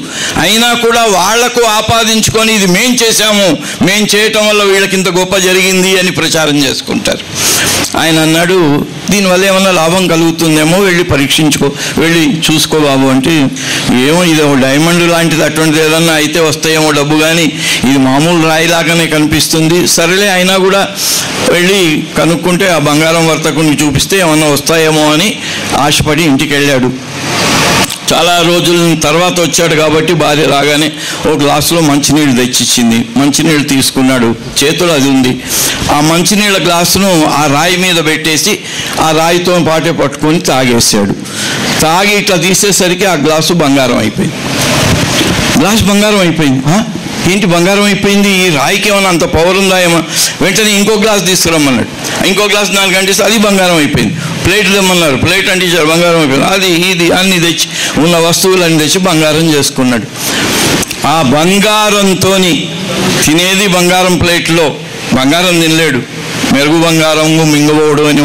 అయినా కూడా వాళ్లకు ఆపాదించుకొని ఇది మేం చేశాము, మేం చేయటం వల్ల వీళ్ళకి ఇంత గొప్ప జరిగింది అని ప్రచారం చేసుకుంటారు. ఆయన అన్నాడు, దీనివల్ల ఏమన్నా లాభం కలుగుతుందేమో, వెళ్ళి చూసుకో బాబు అంటే, ఏమో ఇది డైమండ్ లాంటిది, అటువంటిది ఏదన్నా అయితే వస్తాయేమో డబ్బు, కానీ ఇది మామూలు రాయిలాగానే కనిపిస్తుంది. సరేలే, అయినా కూడా వెళ్ళి కనుక్కుంటే ఆ బంగారం వర్తకుని చూపిస్తే ఏమన్నా వస్తాయేమో అని ఆశపడి ఇంటికి వెళ్ళాడు. చాలా రోజుల తర్వాత వచ్చాడు కాబట్టి భార్య రాగానే ఒక గ్లాసులో మంచినీళ్ళు తెచ్చిచ్చింది. మంచినీళ్ళు తీసుకున్నాడు, చేతులు అది ఉంది. ఆ మంచినీళ్ళ గ్లాసును ఆ రాయి మీద పెట్టేసి ఆ రాయితో పాటే పట్టుకొని తాగేసాడు. తాగి ఇట్లా తీసేసరికి ఆ గ్లాసు బంగారం అయిపోయింది. గ్లాస్ బంగారం అయిపోయింది. ఏంటి బంగారం అయిపోయింది, ఈ రాయికి ఏమన్నా అంత పవర్ ఉందా ఏమో. వెంటనే ఇంకో గ్లాస్ తీసుకురమ్మన్నాడు. ఇంకో గ్లాస్ 4 గంటేసి అది బంగారం అయిపోయింది. ప్లేట్ తెమ్మన్నారు, ప్లేట్ అంటించారు, బంగారం అయిపోయింది. అది ఇది అన్ని తెచ్చి ఉన్న వస్తువులన్నీ తెచ్చి బంగారం చేసుకున్నాడు. ఆ బంగారంతో తినేది బంగారం ప్లేట్లో, బంగారం తినలేడు. మెరుగు బంగారము మింగబోడు అని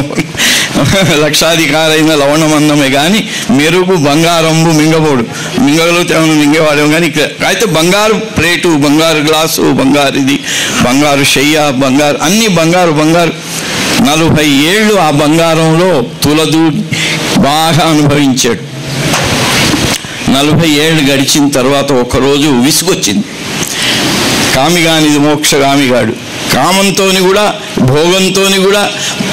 లక్షాధికారైన లవణమందమే కానీ మెరుగు బంగారంబు మింగబోడు. మింగగలిగితే మింగేవాడేమో కానీ అయితే బంగారు ప్లేటు, బంగారు గ్లాసు, బంగారు ఇది, బంగారు శయ్య, బంగారు అన్నీ బంగారు. 40 ఏళ్ళు ఆ బంగారంలో తులదూడి బాగా అనుభవించాడు. 40 ఏళ్ళు గడిచిన తర్వాత ఒకరోజు విసుగొచ్చింది. కామిగానిది మోక్షగామిగాడు. కామంతో కూడా భోగంతో కూడా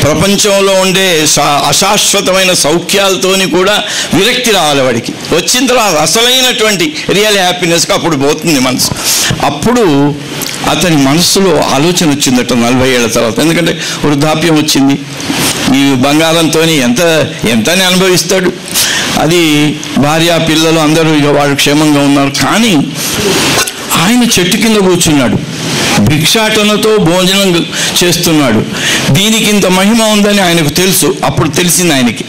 ప్రపంచంలో ఉండే అశాశ్వతమైన సౌఖ్యాలతోని కూడా విరక్తి రావాలి వాడికి. వచ్చిన తర్వాత అసలైనటువంటి రియల్ హ్యాపీనెస్కి అప్పుడు పోతుంది మనసు. అప్పుడు అతని మనసులో ఆలోచన వచ్చిందట 40 ఏళ్ల తర్వాత. ఎందుకంటే వృద్ధాప్యం వచ్చింది, ఈ బంగారంతో ఎంతని అనుభవిస్తాడు. అది భార్య పిల్లలు అందరూ ఇక వాళ్ళు క్షేమంగా ఉన్నారు. కానీ ఆయన చెట్టు కింద కూర్చున్నాడు, భిక్షాటనతో భోజనం చేస్తున్నాడు. దీనికి ఇంత మహిమ ఉందని ఆయనకు తెలుసు. అప్పుడు తెలిసింది ఆయనకి.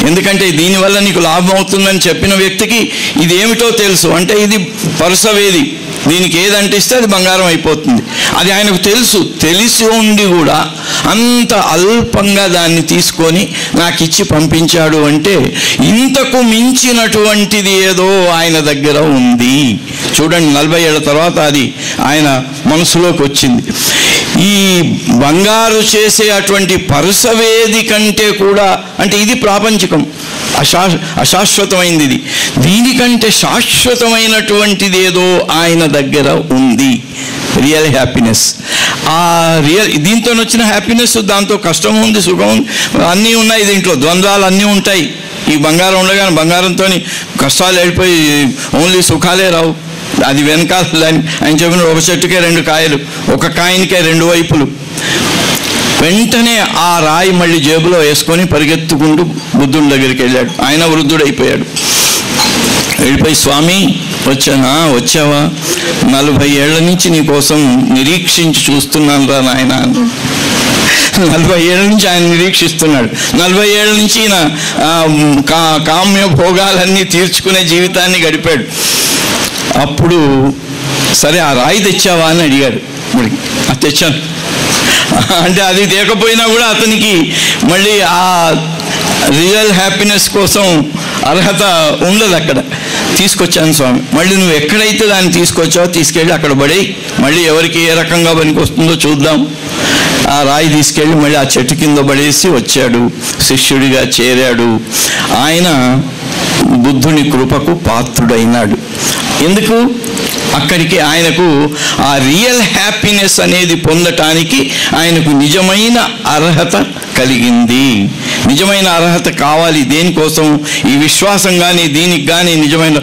ఎందుకంటే దీనివల్ల నీకు లాభం అవుతుందని చెప్పిన వ్యక్తికి ఇది ఏమిటో తెలుసు. అంటే ఇది పరుసవేది, దీనికి ఏదంటిస్తే అది బంగారం అయిపోతుంది. అది ఆయనకు తెలుసు. తెలిసి ఉండి కూడా అంత అల్పంగా దాన్ని తీసుకొని నాకు ఇచ్చి పంపించాడు అంటే ఇంతకు మించినటువంటిది ఏదో ఆయన దగ్గర ఉంది. చూడండి, 40 ఏళ్ల తర్వాత అది ఆయన మనసులోకి వచ్చింది. ఈ బంగారు చేసే అటువంటి పరుసవేది కంటే కూడా, అంటే ఇది ప్రాపంచికం, అశాశ్వతమైంది. ఇది దీనికంటే శాశ్వతమైనటువంటిది ఏదో ఆయన దగ్గర ఉంది, రియల్ హ్యాపీనెస్. ఆ దీంతో వచ్చిన హ్యాపీనెస్, దాంతో కష్టం ఉంది, సుఖం ఉంది, అన్నీ ఉన్నాయి. దీంట్లో ద్వంద్వాలు అన్నీ ఉంటాయి. ఈ బంగారం ఉండగానే బంగారంతో కష్టాలు వెళ్ళిపోయి ఓన్లీ సుఖాలే రావు. అది వెనకాల ఆయన చెప్పిన ఒక చెట్టుకే 2 కాయలు, ఒక కాయనికే 2 వైపులు. వెంటనే ఆ రాయి మళ్ళీ జేబులో వేసుకొని పరిగెత్తుకుంటూ బుద్ధుడి దగ్గరికి వెళ్ళాడు. ఆయన వృద్ధుడైపోయాడు. వెళ్ళిపోయి, స్వామి వచ్చావా? 40 ఏళ్ల నుంచి నీ కోసం నిరీక్షించి చూస్తున్నాను రా నాయన. 40 ఏళ్ళ నుంచి ఆయన నిరీక్షిస్తున్నాడు. 40 ఏళ్ళ నుంచి ఈయన కామ్య భోగాలన్నీ తీర్చుకునే జీవితాన్ని గడిపాడు. అప్పుడు సరే ఆ రాయి తెచ్చావా అని అడిగాడు. అది తెచ్చాను అంటే అది తేకపోయినా కూడా అతనికి మళ్ళీ ఆ రియల్ హ్యాపీనెస్ కోసం అర్హత ఉండదు. అక్కడ తీసుకొచ్చాను స్వామి. మళ్ళీ నువ్వు ఎక్కడైతే దాన్ని తీసుకొచ్చావో తీసుకెళ్ళి అక్కడ పడి మళ్ళీ ఎవరికి ఏ రకంగా పనికి వస్తుందో చూద్దాం. ఆ రాయి తీసుకెళ్ళి మళ్ళీ ఆ చెట్టు కింద పడేసి వచ్చాడు, శిష్యుడిగా చేరాడు. ఆయన బుద్ధుని కృపకు పాత్రుడైనాడు. ఎందుకు? అక్కడికి ఆయనకు ఆ రియల్ హ్యాపీనెస్ అనేది పొందటానికి ఆయనకు నిజమైన అర్హత కలిగింది. నిజమైన అర్హత కావాలి. దేనికోసం? ఈ విశ్వాసం కానీ దీనికి కానీ నిజమైన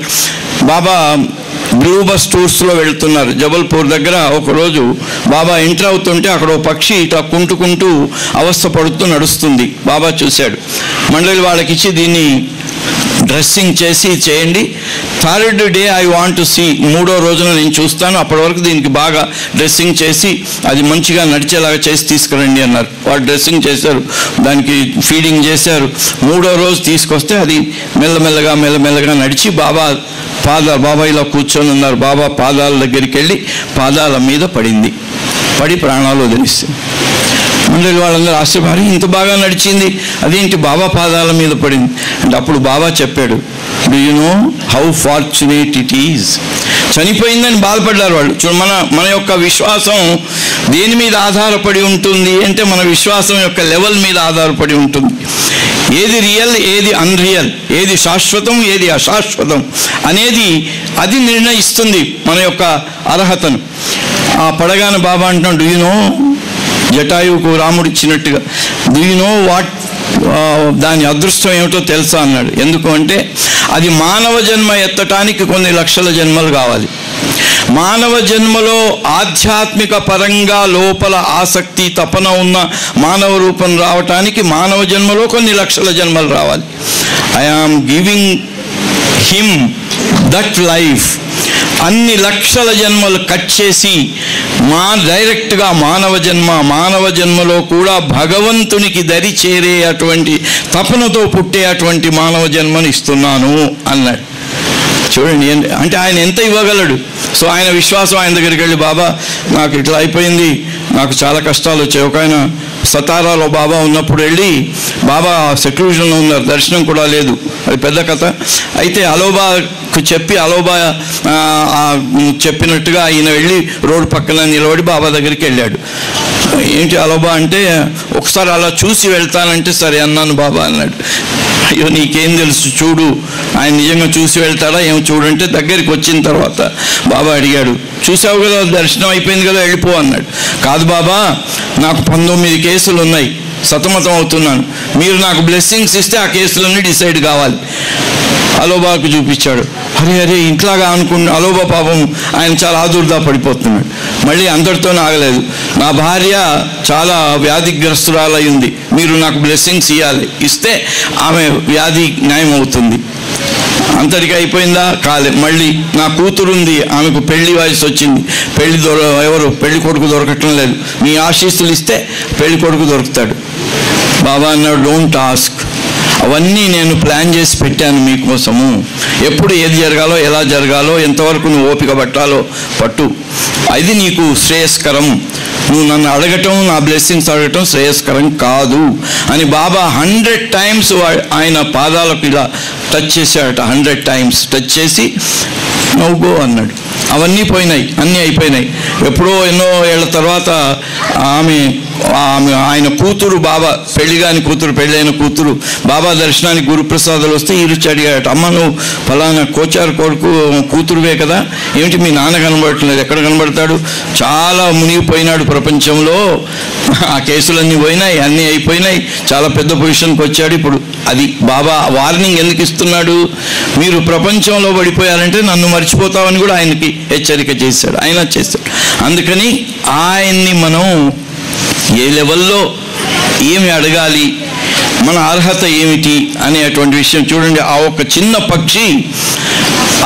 బాబా బ్లూ బస్ టూర్స్లో వెళ్తున్నారు. జబల్పూర్ దగ్గర ఒకరోజు బాబా ఎంటర్ అవుతుంటే అక్కడ ఒక పక్షి ఇట్లా కుంటుకుంటూ అవస్థ పడుతూ నడుస్తుంది. బాబా చూశాడు. మండలి వాళ్ళకి ఇచ్చి దీన్ని డ్రెస్సింగ్ చేసి చేయండి, third day I want to see, 3వ రోజున నేను చూస్తాను, అప్పటి వరకు దీనికి బాగా డ్రెస్సింగ్ చేసి అది మంచిగా నడిచేలాగా చేసి తీసుకురండి అన్నారు. వాళ్ళు డ్రెస్సింగ్ చేశారు, దానికి ఫీడింగ్ చేశారు. 3వ రోజు తీసుకొస్తే అది మెల్లమెల్లగా నడిచి బాబా ఇలా కూర్చొని ఉన్నారు. బాబా పాదాల దగ్గరికి వెళ్ళి పాదాల మీద పడి ప్రాణాలు వదిలిస్తుంది. మండలి వాళ్ళందరూ ఆశ్చర్యపడి, ఇంత బాగా నడిచింది, అదేంటి బాబా పాదాల మీద పడింది అంటే అప్పుడు బాబా చెప్పాడు, do you know how fortunate it is. చనిపోయిందని బాధపడ్డారు వాళ్ళు. మన యొక్క విశ్వాసం దేని మీద ఆధారపడి ఉంటుంది అంటే మన విశ్వాసం యొక్క లెవెల్ మీద ఆధారపడి ఉంటుంది. ఏది రియల్, ఏది అన్రియల్, ఏది శాశ్వతం, ఏది అశాశ్వతం అనేది అది నిర్ణయిస్తుంది మన యొక్క అర్హతను. ఆ పడగానే బాబా అంటున్నాడు, డూ యు నో, జటాయువుకు రాముడు ఇచ్చినట్టుగా, డూ యు నో వాట్, దాని అదృష్టం ఏమిటో తెలుసా అన్నాడు. ఎందుకు అంటే అది మానవ జన్మ ఎత్తటానికి కొన్ని లక్షల జన్మలు కావాలి. మానవ జన్మలో ఆధ్యాత్మిక పరంగా లోపల ఆసక్తి తపన ఉన్న మానవ రూపం రావటానికి మానవ జన్మలో కొన్ని లక్షల జన్మలు రావాలి. I am giving him that life. అన్ని లక్షల జన్మలు కట్ చేసి డైరెక్ట్గా మానవ జన్మలో కూడా భగవంతునికి దరి చేరే అటువంటి తపనతో పుట్టే అటువంటి మానవ జన్మను ఇస్తున్నాను అన్నాడు. చూడండి, అంటే ఆయన ఎంత ఇవ్వగలడు. సో ఆయన విశ్వాసం, ఆయన దగ్గరికి వెళ్ళి, బాబా నాకు ఇట్లా అయిపోయింది, నాకు చాలా కష్టాలు వచ్చాయి. ఒక ఆయన సతారాలో బాబా ఉన్నప్పుడు వెళ్ళి, బాబా సెక్లూజన్లో ఉన్నారు, దర్శనం కూడా లేదు, అది పెద్ద కథ. అయితే అలోబాకు చెప్పి అలోబా చెప్పినట్టుగా ఆయన వెళ్ళి రోడ్డు పక్కన నిలబడి బాబా దగ్గరికి వెళ్ళాడు. ఏంటి అలోబా అంటే, ఒకసారి అలా చూసి వెళ్తానంటే సరే అన్నాను బాబా అన్నాడు. అయ్యో నీకేం తెలుసు, చూడు, ఆయన నిజంగా చూసి వెళ్తాడా ఏమో చూడంటే దగ్గరికి వచ్చిన తర్వాత బాబా అడిగాడు, చూసావు కదా దర్శనం అయిపోయింది కదా వెళ్ళిపో అన్నాడు. కాదు బాబా, నాకు 19 కేసులు ఉన్నాయి, సతమతం అవుతున్నాను, మీరు నాకు బ్లెస్సింగ్స్ ఇస్తే ఆ కేసులన్నీ డిసైడ్ కావాలి. అలోబాకు చూపించాడు. అరే ఇంట్లాగా అలోబా పాపం ఆయన చాలా ఆదుర్దా పడిపోతున్నాడు. మళ్ళీ అందరితో ఆగలేదు, నా భార్య చాలా వ్యాధిగ్రస్తురాలయ్యింది, మీరు నాకు బ్లెస్సింగ్స్ ఇస్తే ఆమె వ్యాధి న్యాయం అవుతుంది. అంతటికి అయిపోయిందా? కాలే. మళ్ళీ నా కూతురుంది, ఆమెకు పెళ్లి వయసు వచ్చింది, పెళ్లి కొడుకు దొరకటం లేదు, మీ ఆశీస్సులు ఇస్తే పెళ్లి కొడుకు దొరుకుతాడు. బాబా అన్నాడు, డోంట్ ఆస్క్, అవన్నీ నేను ప్లాన్ చేసి పెట్టాను మీకోసము. ఎప్పుడు ఏది జరగాలో, ఎలా జరగాలో, ఎంతవరకు నువ్వు ఓపిక పట్టాలో పట్టు, అది నీకు శ్రేయస్కరం. నువ్వు నన్ను అడగటం, నా బ్లెస్సింగ్స్ అడగటం శ్రేయస్కరం కాదు అని బాబా 100 times ఆయన పాదాలకు ఇలా టచ్ చేశాడట. 100 times టచ్ చేసి నవ్వుకో అన్నాడు. అవన్నీ పోయినాయి, అన్నీ అయిపోయినాయి. ఎప్పుడో ఎన్నో ఏళ్ల తర్వాత ఆయన కూతురు, బాబా పెళ్లిగాని కూతురు, పెళ్ళైన కూతురు బాబా దర్శనానికి గురుప్రసాదాలు వస్తే ఈరుచి అడిగాడట, అమ్మ నువ్వు ఫలానా కోచారు కొడుకు కూతురువే కదా, ఏమిటి మీ నాన్న కనబడట్లేదు? ఎక్కడ కనబడతాడు? చాలా మునిగిపోయినాడు ప్రపంచంలో, ఆ కేసులన్నీ పోయినాయి, అన్నీ అయిపోయినాయి, చాలా పెద్ద పొజిషన్కి వచ్చాడు. ఇప్పుడు అది బాబా వార్నింగ్ ఎందుకు ఇస్తున్నాడు? మీరు ప్రపంచంలో పడిపోయారంటే నన్ను మర్చిపోతామని కూడా ఆయనకి హెచ్చరిక చేశాడు, ఆయన చేశాడు. అందుకని ఆయన్ని మనం ఏ లెవెల్లో ఏమి అడగాలి, మన అర్హత ఏమిటి అనేటువంటి విషయం చూడండి. ఆ ఒక చిన్న పక్షి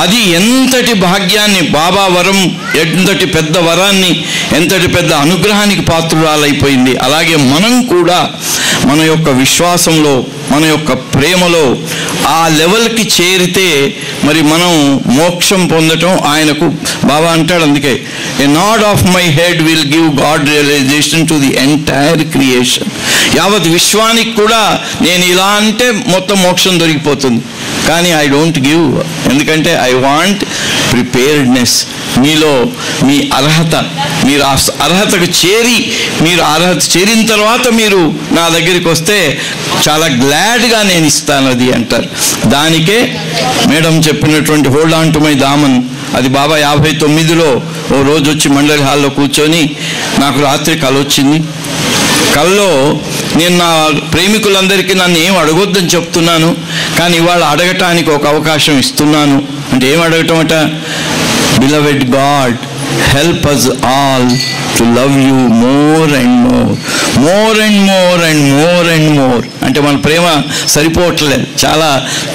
అది ఎంతటి భాగ్యాన్ని, బాబా వరం ఎంతటి పెద్ద వరాన్ని, ఎంతటి పెద్ద అనుగ్రహానికి పాత్రురాలైపోయింది. అలాగే మనం కూడా మన యొక్క విశ్వాసంలో, మన యొక్క ప్రేమలో ఆ లెవెల్కి చేరితే మరి మనం మోక్షం పొందటం ఆయనకు బాబా అంటాడు. అందుకే a nod of my head will give God realisation to the entire creation. యావత్ విశ్వానికి కూడా నేను ఇలా అంటే మొత్తం మోక్షం దొరికిపోతుంది, కానీ ఐ డోంట్ గివ్. ఎందుకంటే ఐ వాంట్ ప్రిపేర్డ్నెస్. మీలో మీ అర్హత, మీరు ఆ అర్హతకు మీరు అర్హత చేరిన తర్వాత మీరు నా దగ్గరికి వస్తే చాలా గ్లాడ్గా నేను ఇస్తాను అది అంటారు. దానికే మేడం చెప్పినటువంటి hold on to my Daman, అది బాబా 59లో ఓ రోజు వచ్చి మండలి హాల్లో కూర్చొని నాకు రాత్రి కల వచ్చింది. కల్లో నేను నా ప్రేమికులందరికీ నన్ను ఏం అడగొద్దని చెప్తున్నాను, కానీ ఇవాళ అడగటానికి ఒక అవకాశం ఇస్తున్నాను. అంటే ఏం అడగటం అట? Beloved God, help us all to love you more and more, more and more and more and more. అంటే మన ప్రేమ సరిపోవట్లేదు, చాలా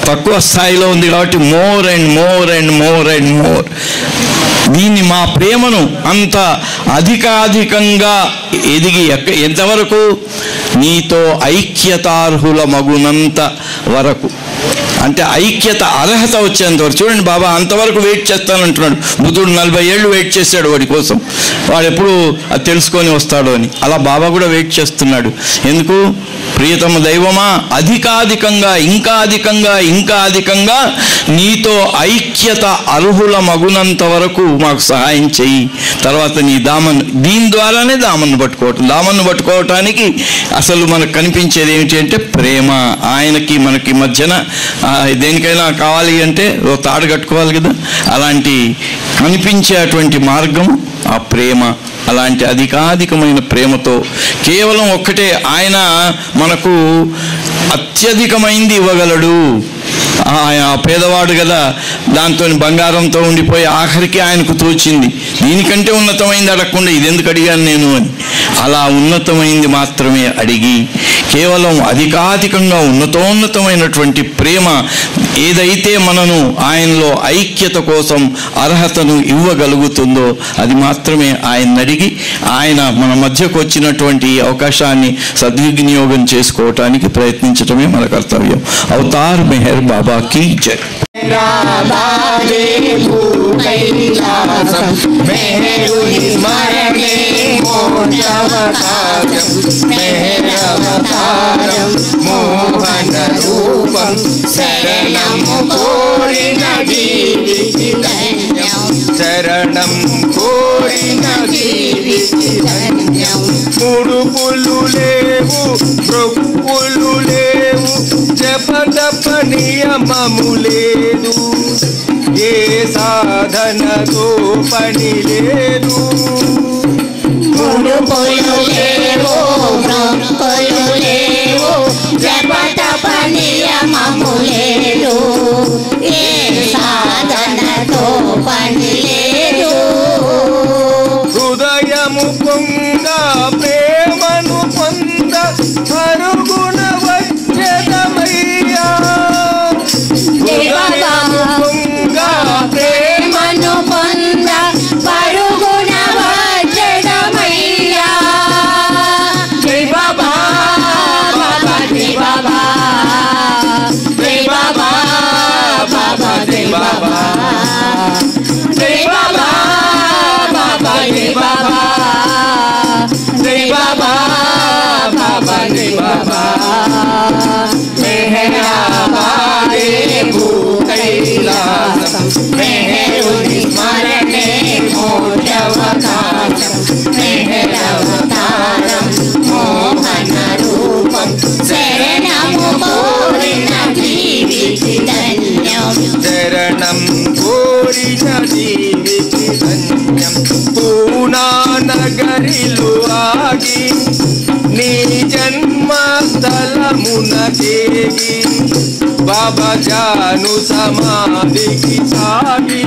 తక్కువ స్థాయిలో ఉంది కాబట్టి more and more and more and more. దీన్ని మా ప్రేమను అంత అధికాధికంగా ఎదిగి ఎంతవరకు? నీతో ఐక్యతార్హుల మగునంత వరకు, అంటే ఐక్యత అర్హత వచ్చేంతవరకు. చూడండి, బాబా అంతవరకు వెయిట్ చేస్తానంటున్నాడు. బుద్ధుడు 40 ఏళ్ళు వెయిట్ చేశాడు వాడి కోసం, వాడు ఎప్పుడు అది తెలుసుకొని వస్తాడు అని. అలా బాబా కూడా వెయిట్ చేస్తున్నాడు. ఎందుకు? ప్రియతమ దైవమా, అధికాధికంగా, ఇంకా అధికంగా, ఇంకా అధికంగా నీతో ఐక్యత అర్హుల మగునంత వరకు మాకు సహాయం చెయ్యి. తర్వాత నీ దామన్, దీని ద్వారానే దామన్ను పట్టుకోవటానికి అసలు మనకు కనిపించేది ఏమిటి అంటే ప్రేమ. ఆయనకి మనకి మధ్యన దేనికైనా కావాలి అంటే ఓ తాడు కట్టుకోవాలి కదా, అలాంటి కనిపించేటువంటి మార్గం ఆ ప్రేమ. అలాంటి అధికాధికమైన ప్రేమతో కేవలం ఒక్కటే, ఆయన మనకు అత్యధికమైంది ఇవ్వగలడు. ఆయన పేదవాడు కదా, దాంతో బంగారంతో ఉండిపోయి ఆఖరికి ఆయనకు తోచింది దీనికంటే ఉన్నతమైంది అడగకుండా ఇదెందుకు అడిగాను నేను అని. అలా ఉన్నతమైంది మాత్రమే అడిగి కేవలం అధికాధికంగా ఉన్నతోన్నతమైనటువంటి ప్రేమ ఏదైతే మనను ఆయనలో ఐక్యత కోసం అర్హతను ఇవ్వగలుగుతుందో అది మాత్రమే ఆయన అడిగి ఆయన మన మధ్యకు వచ్చినటువంటి ఈ అవకాశాన్ని సద్వినియోగం చేసుకోవటానికి ప్రయత్నించడమే మన కర్తవ్యం. అవతార్ మెహర్ బాబా की जय. మోహన రూపం శరణం కోరిన జీవితి ధన్యం, శరణం కోరిన జీవితి ధన్యం. ముడుపులు లేవు, ప్రొక్కులు లేవు, జపతప నియమము లేదు, ఏ సాధనతో పని లేదు. ముడుపులు లేవు, మొక్కులు లేవు, జపతప నియమము లేదు, ఏ సాధనతో పని లేదు. హృదయము పొంగ ప్రేమను పొంద పరుగున వచ్చేదమయ్యా, హృదయము పొంగ ప్రేమను పొంద పరుగున వచ్చేదమయ్యా. జై బాబా, బాబా జై బాబా, జై బాబా, బాబా జై బాబా, జై బాబా, బాబా జై బాబా, జై బాబా, బాబా జై బాబా. మెహరాబాదే భూకైలాసం, మెహరుని స్మరణే మోక్షవకాశం, మెహరవతారం మోహన రూపం శరణము కోరిన జీవితి ధన్యం, శరణం కోరిన జీవితి ధన్యం. పూనా నగరిలో ఆగి నీ జన్మస్థలమున చేగి బాబా జాను సమాధికి సాగి,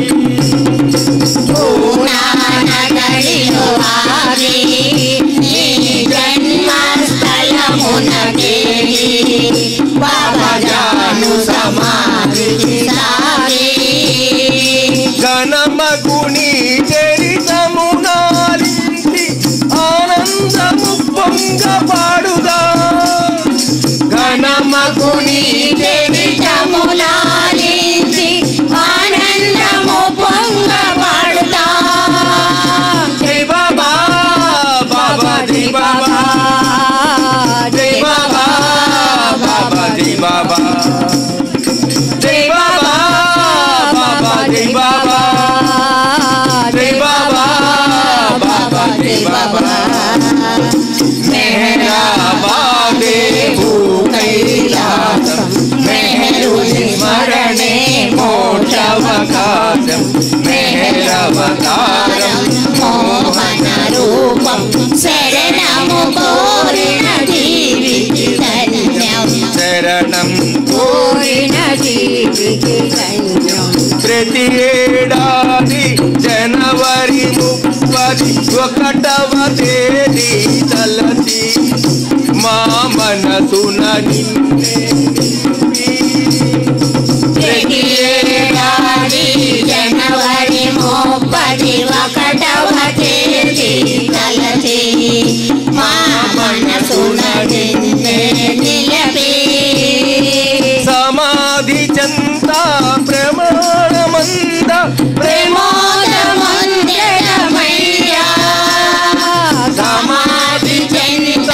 పూనా నగరిలో ఆగి నీ జన్మస్థలమున చేరి బాబా జాను సమాధికి సాగి, ఘనమగుని చరితమునాలించి ఆనందము పొంగ పాడుదా, ఘనమగుని చరితములాలించి ఆనందము పొంగ పాడుతా. జై బాబా, బాబా జై బాబా, జై బాబా, బాబా జై బాబా, జై బాబా, బాబా జై బాబా, జై బాబా, బాబా జై బాబా. మెహరాబాదే భూకైలాసం, మెహరుని స్మరణే మోక్షవకాశం, మెహరవతారం మోహన రూపం శరణము కోరిన జీవితి ధన్యం, శరణం కోరిన జీవితి ధన్యం. ప్రతి ఏడాది ఒకటవ తేదీ తలచి మా మనసున నిన్నే ప్రతి ఏడాది జనవరి 31వ తేదీ తలచి మా మనసున నిన్నే నిలిపి సమాధి చెంత ప్రమాణమంద ప్రమోదమందిరమయ్యా సమాధి చెంత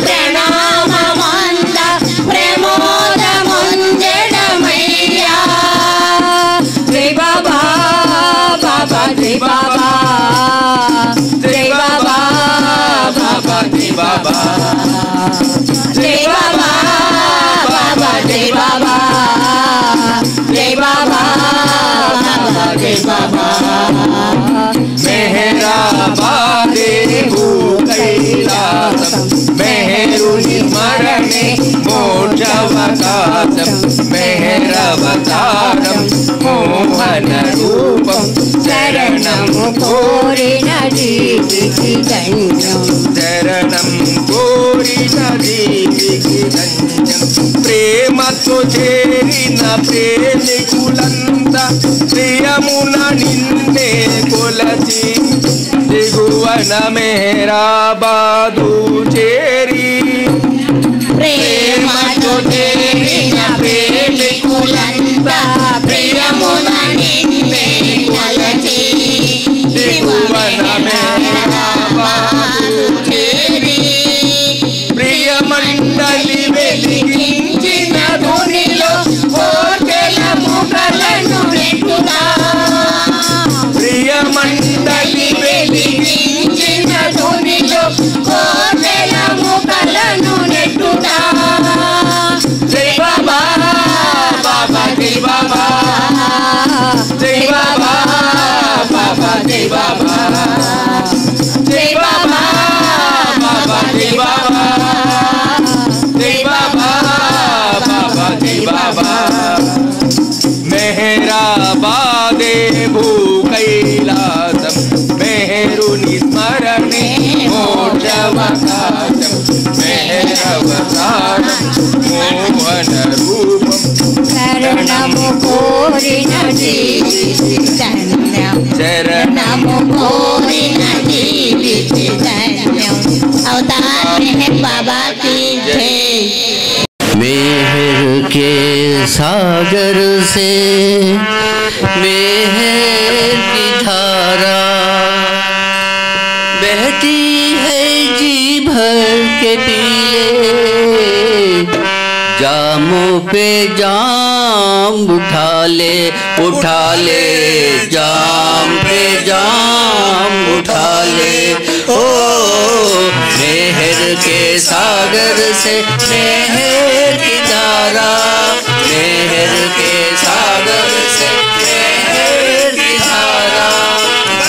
ప్రణామమంద ప్రమోదమందిరమయ్యా జై బాబా బాబా జై బాబా జై బాబా బాబా జై బాబా జై బాబా బాబా జై బాబా జై బాబా బాబా జై బాబా మెహరాబాదే భూ కైలాసం మెహరుని మరణే మోక్షవకాశం మెహరవతారం మోహన రూపం శరణం కోరిన జీవికి ధన్యం శరణం కోరిన జీవికి ధన్యం ప్రేమతో చేరిన ప్రేమికులంత ప్రియమున నిన్నే కొలచి దిగువన మెహరాబాదు చేరి ప్రేమతో చేరిన ప్రేమికులంతా ప్రియమున నిన్నే కొలచి దిగువన మెహరాబాదు చేరి ప్రియమండలి వెలిగించిన ధునిలో కోటెల ముఖలను నెట్టుగా ప్రియమండలి వెలిగించిన ధునిలో కోటెల ముఖలను నెట్టుగా జై బాబా బాబా జై బాబా జై బాబా బాబా జై బాబా జై బాబా బాబా జై బాబా జై బాబా బాబా జై బాబా మెహరాబాదే భూ కైలాసం మెహరుని స్మరణే మోక్షవకాశం మెహరవతారం మోహన రూపం శరణము కోరిన జీవికి ధన్యం శరణము కోరిన జీవికి ధన్యం अवतार है बाबा की जय मेहर के सागर से मेहर की धारा बहती है जी भर के पीले जामों पे जाम उठा ले जाम पे जाम उठा ले ओ मेहर के सागर से मेहर की धारा मेहर के सागर से मेहर की धारा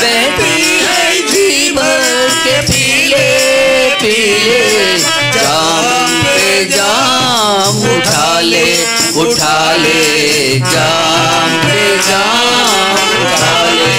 बहती है जी भर के पीले पीले जाम पे जाम उठा ले जाम पे जाम उठा ले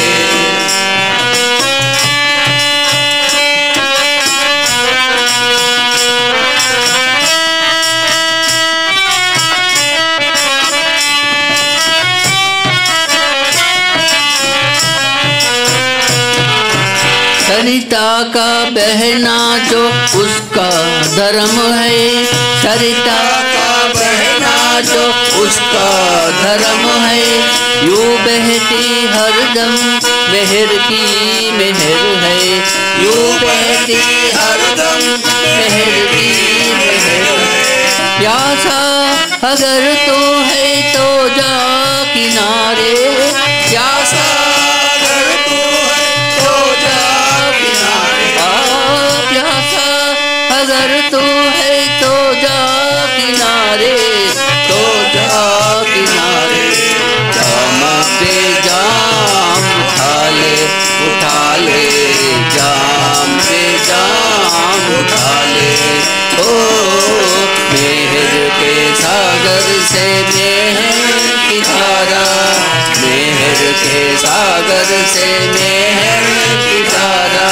सरिता का बहना जो उसका धर्म है सरिता का बहना जो उसका धर्म है यूं बहती हरदम मेहर की मेहर है यूं बहती हरदम मेहर की मेहर है प्यासा अगर तो है तो जा किनारे प्यासा अगर तो है तो जा प्यासा अगर तू है तो जा किनारे जाम पे जाम उठा ले जाम पे जाम उठा ले ओ मेहर के सागर से मेहर की धारा मेहर के सागर से मेहर की धारा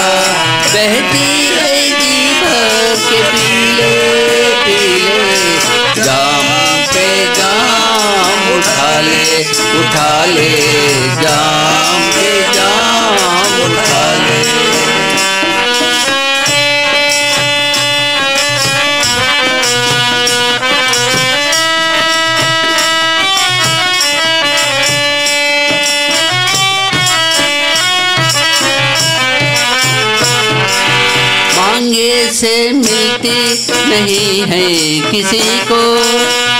उठा ले, जाम पे जाम उठा ले। मांगे से मिलती नहीं है किसी को,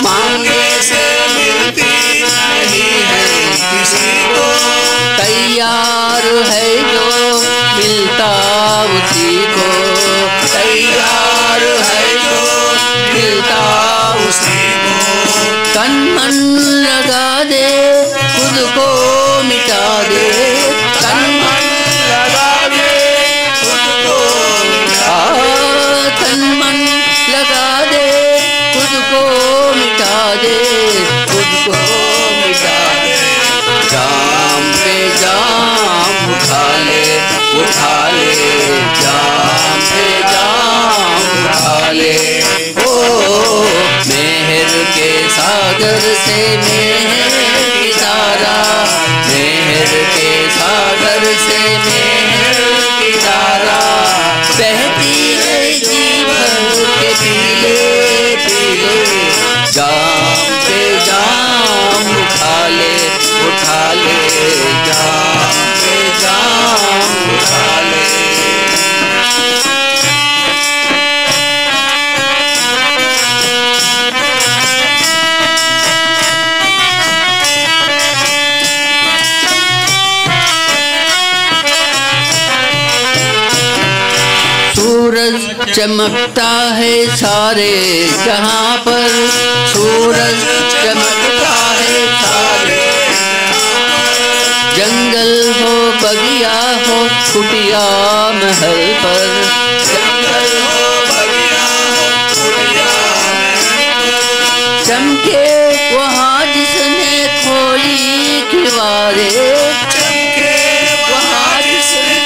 मांगे से मिलती नहीं है किसी को, तैयार है जो मिलता उसी को, तैयार है जो मिलता उसी को। तन मन लगा दे, खुद को मिटा दे, तन मन लगा दे, खुद को तन मन लगा दे, खुद को मिटा दे, खुद को मिटा दे। जाम पे जाम उठा ले, उठा ले, जाम पे जाम उठा ले। ओ मेहर के सागर से मेहर की धारा, मेहर के सागर से मेहर की धारा बहती है जी भर के पीले पीले। जाम पे जाम उठा ले, उठा ले, जाम पे जाम उठा ले। सूरज चमकता है सारे जहां पर, सूरज चमकता है सारे जंगल हो बगिया हो कुटिया महल पर, जंगल हो बगिया हो कुटिया महल पर। चमके वहाँ जिसने खोली किवारे, चमके वहाँ जिसने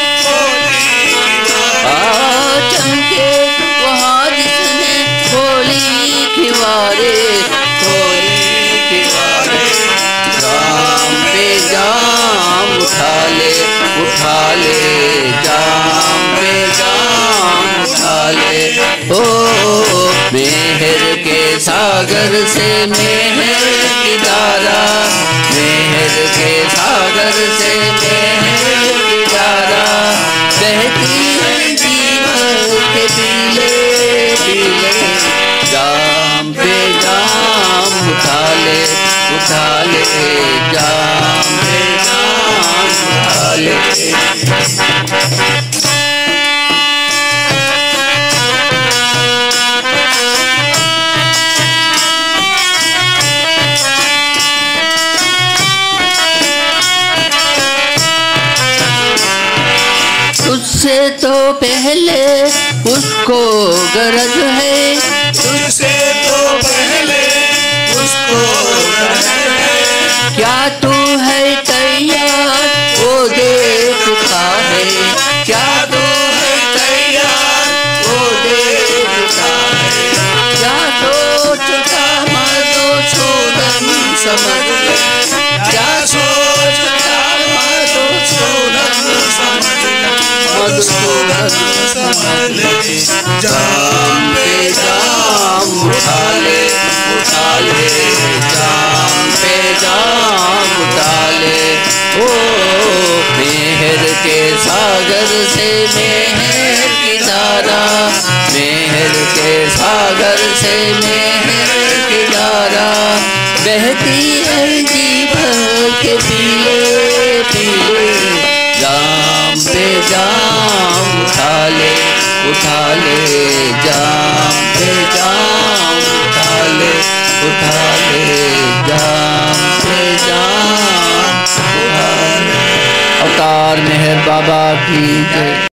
चमके वहाँ जिसने खोली किवारे, खोली किवारे। जाम पे जाम उठा ले, उठा ले, जाम पे जाम उठा ले। ओ मेहर के सागर से मेहर की धारा, मेहर के सागर से मेहर की धारा बहती है के पीले पीले। जाम पे जाम उठा ले, उठा ले, जाम पे जाम उठा ले। तुझसे तो पहले उसको गरज है, तुझसे तो पहले उसको गरज है। क्या तू है तैयार वो देखता है, क्या तू है तैयार वो देखता है। क्या सोचता मधुसूदन समझ ले, क्या सोचता मधुसूदन समझ ले, मधुसूदन समझ ले। जाम पे जाम उठा ले, उठा ले, जाम पे जाम उठा ले। ओ मेहर के सागर से मेहर की धारा, मेहर के सागर से मेहर की धारा बहती है जी भर के पीले पीले। जाम पे जाम उठा ले, उठा ले, जाम पे जाम उठा ले, उठा ले, जाम पे जाम उठा ले। अवतार मेहर बाबा की जय।